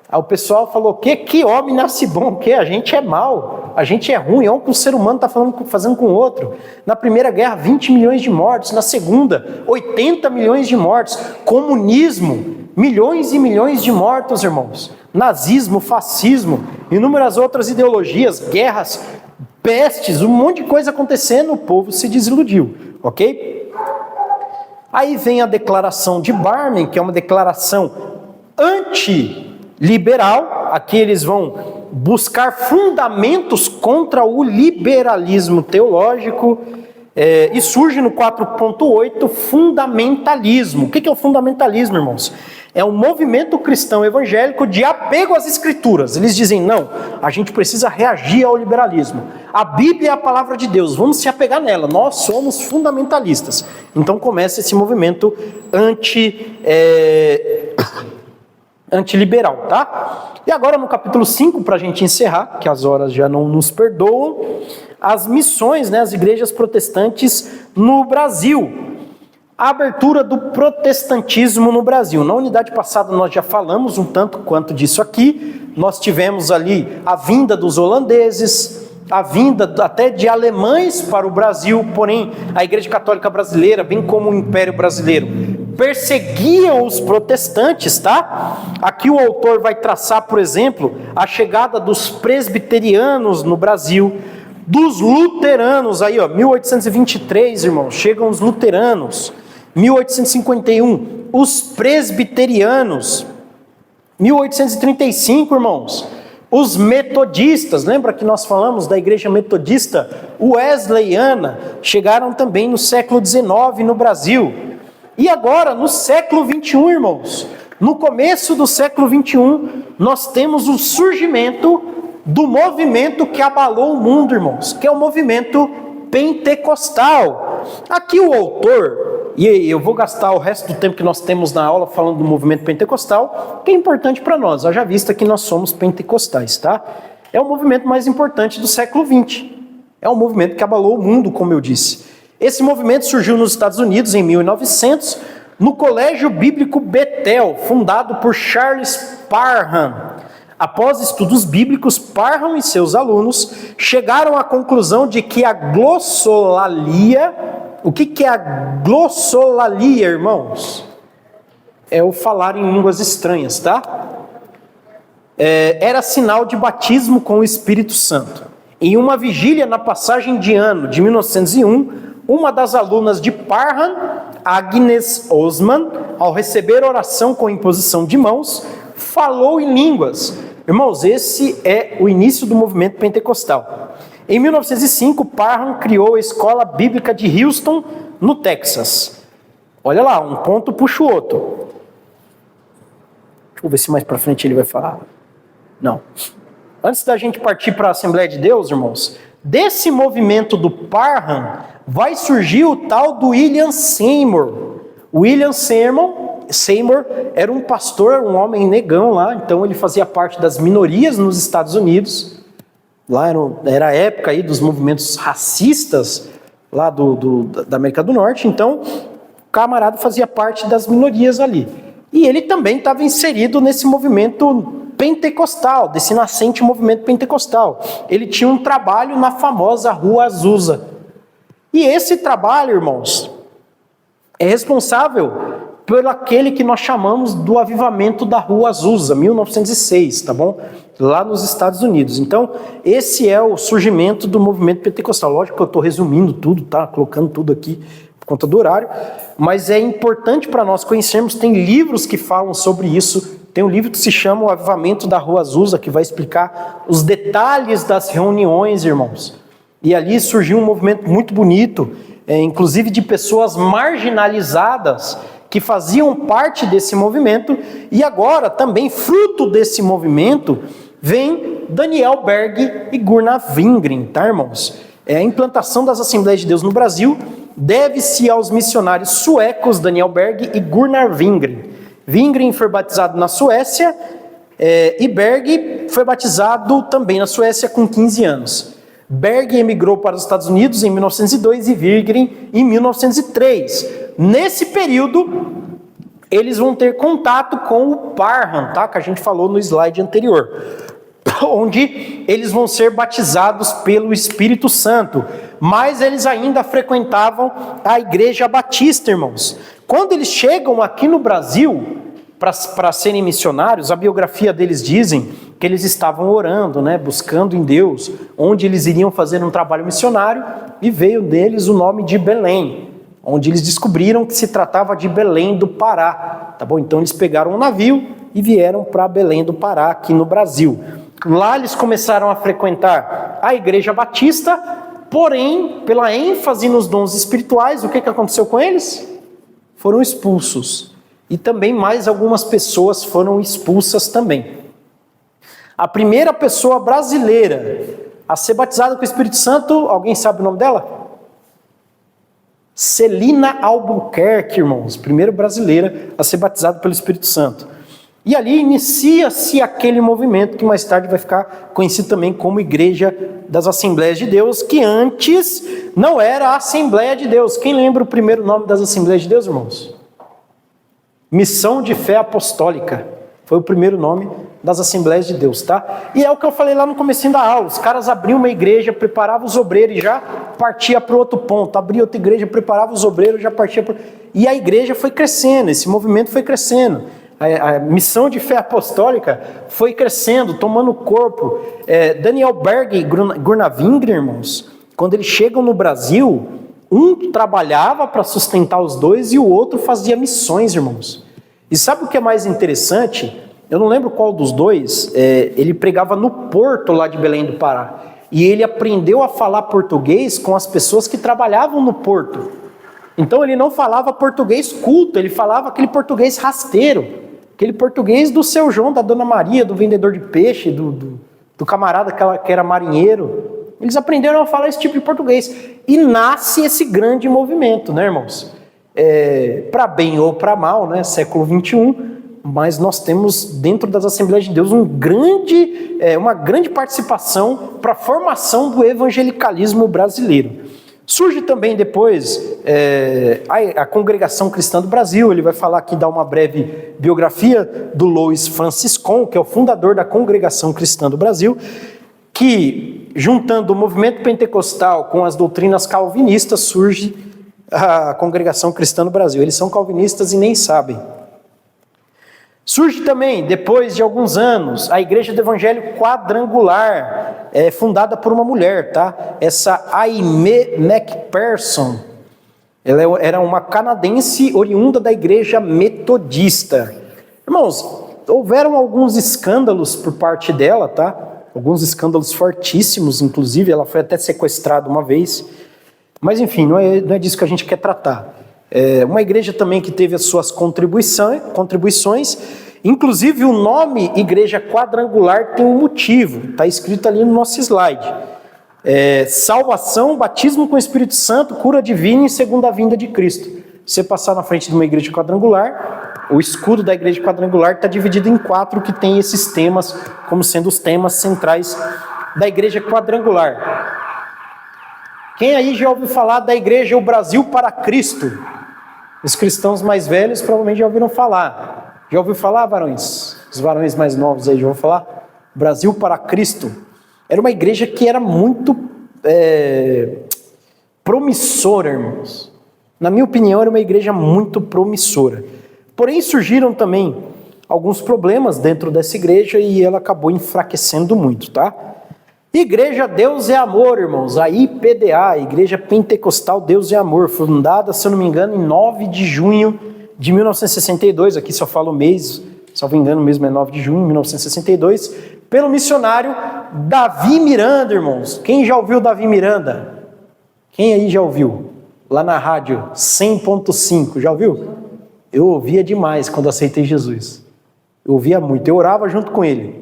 Aí o pessoal falou, que homem nasce bom, que a gente é mau, a gente é ruim, olha o que o ser humano está fazendo com o outro. Na Primeira Guerra, 20 milhões de mortos, na Segunda, 80 milhões de mortos. Comunismo, milhões e milhões de mortos, irmãos. Nazismo, fascismo, inúmeras outras ideologias, guerras, pestes, um monte de coisa acontecendo, o povo se desiludiu, ok? Aí vem a declaração de Barmen, que é uma declaração antiliberal. Aqui eles vão buscar fundamentos contra o liberalismo teológico, e surge no 4.8 fundamentalismo. O que é o fundamentalismo, irmãos? É um movimento cristão evangélico de apego às escrituras. Eles dizem, não, a gente precisa reagir ao liberalismo. A Bíblia é a palavra de Deus, vamos se apegar nela, nós somos fundamentalistas. Então começa esse movimento antiliberal, tá? E agora no capítulo 5, para a gente encerrar, que as horas já não nos perdoam, as missões, né, as igrejas protestantes no Brasil. A abertura do protestantismo no Brasil. Na unidade passada nós já falamos um tanto quanto disso aqui. Nós tivemos ali a vinda dos holandeses, a vinda até de alemães para o Brasil, porém a Igreja Católica Brasileira, bem como o Império Brasileiro, perseguiam os protestantes, tá? Aqui o autor vai traçar, por exemplo, a chegada dos presbiterianos no Brasil, dos luteranos, aí ó, 1823, irmãos, chegam os luteranos. 1851, os presbiterianos. 1835, irmãos, os metodistas. Lembra que nós falamos da igreja metodista wesleyana? Chegaram também no século XIX no Brasil. E agora, no século XXI, irmãos, no começo do século XXI, nós temos o surgimento do movimento que abalou o mundo, irmãos, que é o movimento pentecostal. Aqui o autor, e eu vou gastar o resto do tempo que nós temos na aula falando do movimento pentecostal, que é importante para nós, haja vista que nós somos pentecostais, tá? É o movimento mais importante do século XX. É um movimento que abalou o mundo, como eu disse. Esse movimento surgiu nos Estados Unidos em 1900, no Colégio Bíblico Bethel, fundado por Charles Parham. Após estudos bíblicos, Parham e seus alunos chegaram à conclusão de que a glossolalia... O que é a glossolalia, irmãos? É o falar em línguas estranhas, tá? Era sinal de batismo com o Espírito Santo. Em uma vigília na passagem de ano de 1901, uma das alunas de Parham, Agnes Osman, ao receber oração com imposição de mãos, falou em línguas. Irmãos, esse é o início do movimento pentecostal. Em 1905, Parham criou a Escola Bíblica de Houston, no Texas. Olha lá, um ponto puxa o outro. Deixa eu ver se mais para frente ele vai falar. Não. Antes da gente partir para a Assembleia de Deus, irmãos, desse movimento do Parham vai surgir o tal do William Seymour. William Seymour era um pastor, um homem negão lá, então ele fazia parte das minorias nos Estados Unidos. Lá era a época aí dos movimentos racistas lá da América do Norte, então o camarada fazia parte das minorias ali. E ele também estava inserido nesse movimento pentecostal, desse nascente movimento pentecostal. Ele tinha um trabalho na famosa Rua Azusa. E esse trabalho, irmãos, é responsável por aquele que nós chamamos do avivamento da Rua Azusa, 1906, tá bom? Lá nos Estados Unidos. Então, esse é o surgimento do movimento pentecostal. Lógico que eu estou resumindo tudo, tá? Colocando tudo aqui por conta do horário, mas é importante para nós conhecermos, tem livros que falam sobre isso. Tem um livro que se chama O Avivamento da Rua Azusa, que vai explicar os detalhes das reuniões, irmãos. E ali surgiu um movimento muito bonito, inclusive de pessoas marginalizadas que faziam parte desse movimento. E agora, também fruto desse movimento, vem Daniel Berg e Gunnar Wingren, tá, irmãos? A implantação das Assembleias de Deus no Brasil deve-se aos missionários suecos Daniel Berg e Gunnar Wingren. Wingren foi batizado na Suécia e Berg foi batizado também na Suécia com 15 anos. Berg emigrou para os Estados Unidos em 1902 e Wingren em 1903. Nesse período, eles vão ter contato com o Parham, tá? Que a gente falou no slide anterior, onde eles vão ser batizados pelo Espírito Santo, mas eles ainda frequentavam a Igreja Batista, irmãos. Quando eles chegam aqui no Brasil para serem missionários, a biografia deles dizem que eles estavam orando, né, buscando em Deus, onde eles iriam fazer um trabalho missionário, e veio deles o nome de Belém, onde eles descobriram que se tratava de Belém do Pará, tá bom? Então eles pegaram um navio e vieram para Belém do Pará, aqui no Brasil. Lá eles começaram a frequentar a Igreja Batista, porém, pela ênfase nos dons espirituais, o que aconteceu com eles? Foram expulsos. E também mais algumas pessoas foram expulsas também. A primeira pessoa brasileira a ser batizada com o Espírito Santo, alguém sabe o nome dela? Celina Albuquerque, irmãos, primeira brasileira a ser batizada pelo Espírito Santo. E ali inicia-se aquele movimento que mais tarde vai ficar conhecido também como Igreja das Assembleias de Deus, que antes não era a Assembleia de Deus. Quem lembra o primeiro nome das Assembleias de Deus, irmãos? Missão de Fé Apostólica. Foi o primeiro nome das Assembleias de Deus, tá? E é o que eu falei lá no comecinho da aula. Os caras abriam uma igreja, preparavam os obreiros e já partia para o outro ponto. Abria outra igreja, preparava os obreiros e já partia para... E a igreja foi crescendo, esse movimento foi crescendo. A Missão de Fé Apostólica foi crescendo, tomando corpo. Daniel Berg e Gunnar Wingren, irmãos, quando eles chegam no Brasil, um trabalhava para sustentar os dois e o outro fazia missões, irmãos. E sabe o que é mais interessante? Eu não lembro qual dos dois, ele pregava no porto lá de Belém do Pará. E ele aprendeu a falar português com as pessoas que trabalhavam no porto. Então ele não falava português culto, ele falava aquele português rasteiro. Aquele português do seu João, da Dona Maria, do vendedor de peixe, do camarada que era marinheiro. Eles aprenderam a falar esse tipo de português. E nasce esse grande movimento, né, irmãos? Para bem ou para mal, né? Século XXI, mas nós temos dentro das Assembleias de Deus uma grande participação para a formação do evangelicalismo brasileiro. Surge também depois a Congregação Cristã do Brasil. Ele vai falar aqui, dar uma breve biografia do Louis Franciscon, que é o fundador da Congregação Cristã do Brasil, que, juntando o movimento pentecostal com as doutrinas calvinistas, surge a Congregação Cristã do Brasil. Eles são calvinistas e nem sabem. Surge também, depois de alguns anos, a Igreja do Evangelho Quadrangular, fundada por uma mulher, tá? Essa Aimee McPherson, ela era uma canadense oriunda da Igreja Metodista. Irmãos, houveram alguns escândalos por parte dela, tá? Alguns escândalos fortíssimos, inclusive, ela foi até sequestrada uma vez. Mas enfim, não é disso que a gente quer tratar. É uma igreja também que teve as suas contribuições, inclusive o nome Igreja Quadrangular tem um motivo, está escrito ali no nosso slide. Salvação, batismo com o Espírito Santo, cura divina e segunda vinda de Cristo. Você passar na frente de uma igreja quadrangular, o escudo da igreja quadrangular está dividido em 4 que tem esses temas como sendo os temas centrais da igreja quadrangular. Quem aí já ouviu falar da igreja O Brasil para Cristo? Os cristãos mais velhos provavelmente já ouviram falar. Já ouviu falar, varões? Os varões mais novos aí já ouviram falar? Brasil para Cristo. Era uma igreja que era muito promissora, irmãos. Na minha opinião, era uma igreja muito promissora. Porém, surgiram também alguns problemas dentro dessa igreja e ela acabou enfraquecendo muito, tá? Igreja Deus é Amor, irmãos, a IPDA, Igreja Pentecostal Deus é Amor, fundada, se eu não me engano, em 9 de junho de 1962, aqui só fala o mês, se eu não me engano mesmo é 9 de junho de 1962, pelo missionário Davi Miranda, irmãos. Quem já ouviu Davi Miranda? Quem aí já ouviu? Lá na rádio 100.5, já ouviu? Eu ouvia demais quando aceitei Jesus, eu ouvia muito, eu orava junto com ele.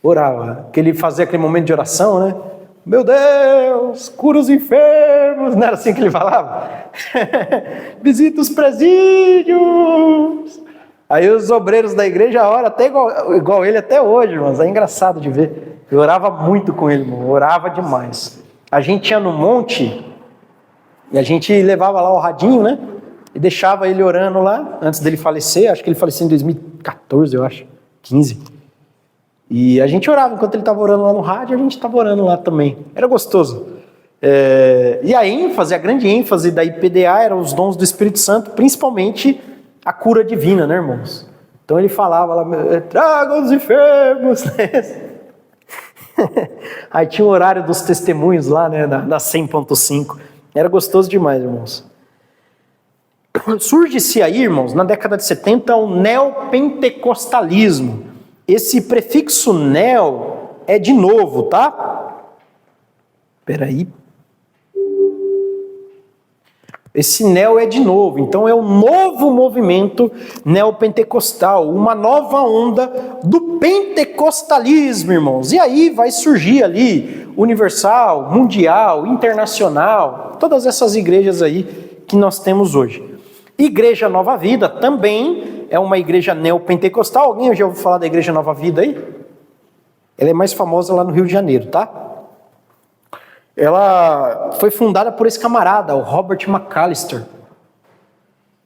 Orava, que ele fazia aquele momento de oração, né? Meu Deus, cura os enfermos, não era assim que ele falava? Visita os presídios. Aí os obreiros da igreja oram até igual ele até hoje, irmãos, é engraçado de ver. Eu orava muito com ele, irmão, orava demais. A gente ia no monte e a gente levava lá o radinho, né? E deixava ele orando lá, antes dele falecer, acho que ele faleceu em 2014, eu acho, 15. E a gente orava, enquanto ele estava orando lá no rádio, a gente estava orando lá também. Era gostoso. E a ênfase, a grande ênfase da IPDA eram os dons do Espírito Santo, principalmente a cura divina, né, irmãos? Então ele falava lá, traga os enfermos. Aí tinha o horário dos testemunhos lá, né, na 100.5. Era gostoso demais, irmãos. Surge-se aí, irmãos, na década de 70, o neopentecostalismo. Esse prefixo neo é de novo, tá? Espera aí. Esse neo é de novo, então é um novo movimento neopentecostal, uma nova onda do pentecostalismo, irmãos. E aí vai surgir ali universal, mundial, internacional, todas essas igrejas aí que nós temos hoje. Igreja Nova Vida também é uma igreja neopentecostal. Alguém já ouviu falar da Igreja Nova Vida aí? Ela é mais famosa lá no Rio de Janeiro, tá? Ela foi fundada por esse camarada, o Robert McAllister.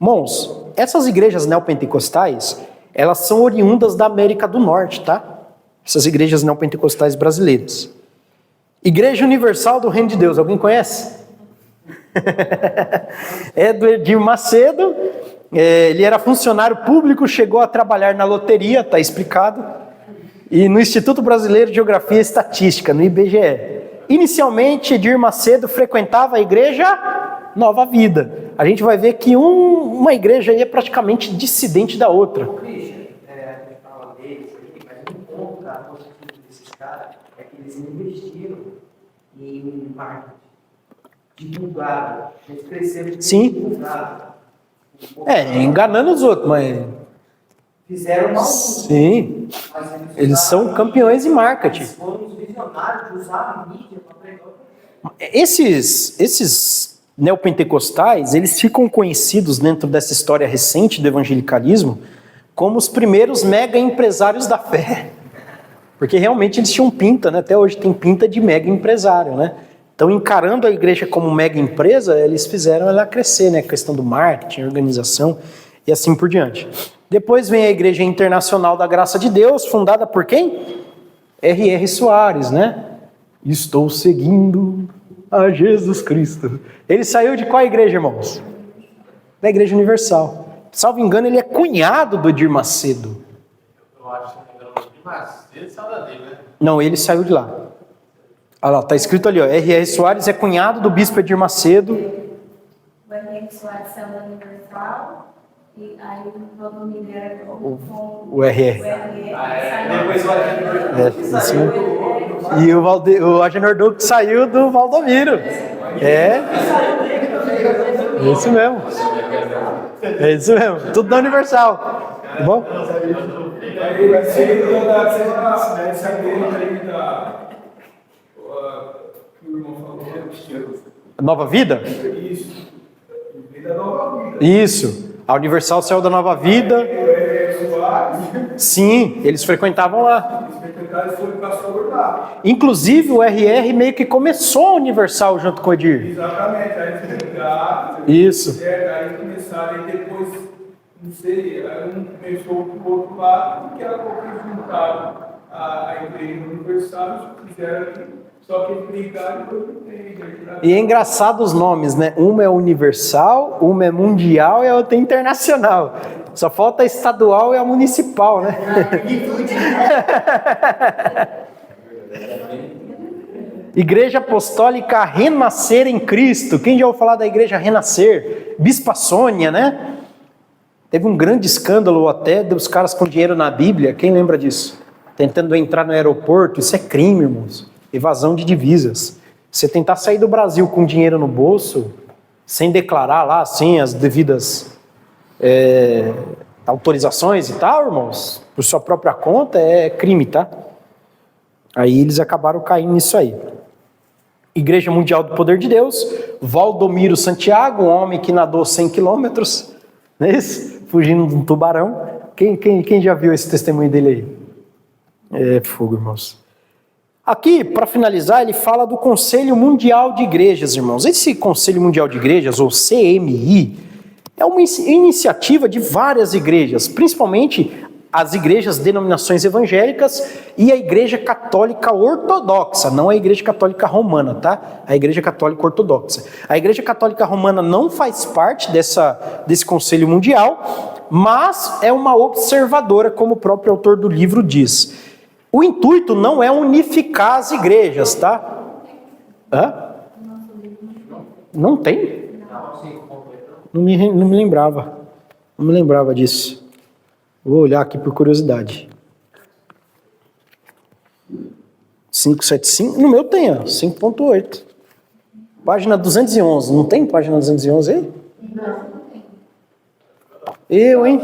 Irmãos, essas igrejas neopentecostais, elas são oriundas da América do Norte, tá? Essas igrejas neopentecostais brasileiras. Igreja Universal do Reino de Deus, alguém conhece? É do Edir Macedo, ele era funcionário público, chegou a trabalhar na loteria, está explicado, e no Instituto Brasileiro de Geografia e Estatística, no IBGE. Inicialmente, Edir Macedo frequentava a Igreja Nova Vida. A gente vai ver que uma igreja aí é praticamente dissidente da outra. Christian, a gente fala deles aí, mas um ponto da positivo desses caras é que eles investiram em marketing. Divulgado. Eles cresceram. Sim. Divulgado. Enganando os outros, mas... Fizeram mal. Sim. Eles são campeões em marketing. Eles foram os visionários de usar a mídia para pregar. Esses neopentecostais, eles ficam conhecidos dentro dessa história recente do evangelicalismo como os primeiros mega empresários da fé. Porque realmente eles tinham pinta, né? Até hoje tem pinta de mega empresário, né? Então, encarando a igreja como mega empresa, eles fizeram ela crescer, né? A questão do marketing, organização e assim por diante. Depois vem a Igreja Internacional da Graça de Deus, fundada por quem? R.R. Soares, né? Estou seguindo a Jesus Cristo. Ele saiu de qual igreja, irmãos? Da Igreja Universal. Salvo engano, ele é cunhado do Edir Macedo. eu acho que não me engano, de Macedo saiu dali, né? Não, ele saiu de lá. Olha lá, tá escrito ali, ó. R.R. Soares é cunhado do bispo Edir Macedo. O R.R. Soares saiu da Universal, e aí o Valdomiro era com O R.R. Depois o Agenor Isso mesmo. E o Agenor Duque saiu do Valdomiro. É. Isso mesmo. É isso mesmo. Tudo da Universal. Tá bom? Aí vai ser essa igreja aí que o irmão falou. Nova Vida? Isso. Vida nova vida. Isso. A Universal saiu da Nova Vida. Sim, eles frequentavam lá. Eles frequentaram e foram pastor lá. Inclusive o RR meio que começou a Universal junto com o Edir. Exatamente. Aí eles frequentaram. Isso. Aí começaram, aí depois, não sei, aí um começou pro outro lado, porque era porque eles juntaram a igreja universal, fizeram aqui. Só que eles brigaram e depois não tem igreja. E é engraçado os nomes, né? Uma é universal, uma é mundial e a outra é internacional. Só falta a estadual e a municipal, né? Igreja Apostólica Renascer em Cristo. Quem já ouviu falar da Igreja Renascer? Bispa Sônia, né? Teve um grande escândalo até dos caras com dinheiro na Bíblia. Quem lembra disso? Tentando entrar no aeroporto. Isso é crime, irmãos. Evasão de divisas. Você tentar sair do Brasil com dinheiro no bolso, sem declarar lá, assim, as devidas autorizações e tal, irmãos, por sua própria conta, é crime, tá? Aí eles acabaram caindo nisso aí. Igreja Mundial do Poder de Deus, Valdomiro Santiago, um homem que nadou 100 quilômetros, não é isso? Fugindo de um tubarão. Quem já viu esse testemunho dele aí? É fogo, irmãos. Aqui, para finalizar, ele fala do Conselho Mundial de Igrejas, irmãos. Esse Conselho Mundial de Igrejas, ou CMI, é uma iniciativa de várias igrejas, principalmente as igrejas denominações evangélicas e a Igreja Católica Ortodoxa, não a Igreja Católica Romana, tá? A Igreja Católica Ortodoxa. A Igreja Católica Romana não faz parte desse Conselho Mundial, mas é uma observadora, como o próprio autor do livro diz. O intuito não é unificar as igrejas, tá? Hã? Não tem? Não me lembrava. Não me lembrava disso. Vou olhar aqui por curiosidade. 575? No meu tem, ó. 5.8. Página 211. Não tem página 211 aí? Não. Eu, hein?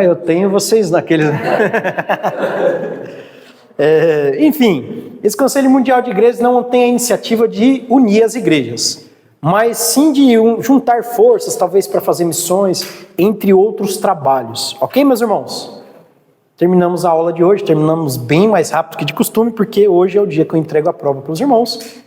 Eu tenho vocês naqueles. Enfim, esse Conselho Mundial de Igrejas não tem a iniciativa de unir as igrejas, mas sim de juntar forças, talvez para fazer missões, entre outros trabalhos. Ok, meus irmãos? Terminamos a aula de hoje, terminamos bem mais rápido que de costume, porque hoje é o dia que eu entrego a prova para os irmãos.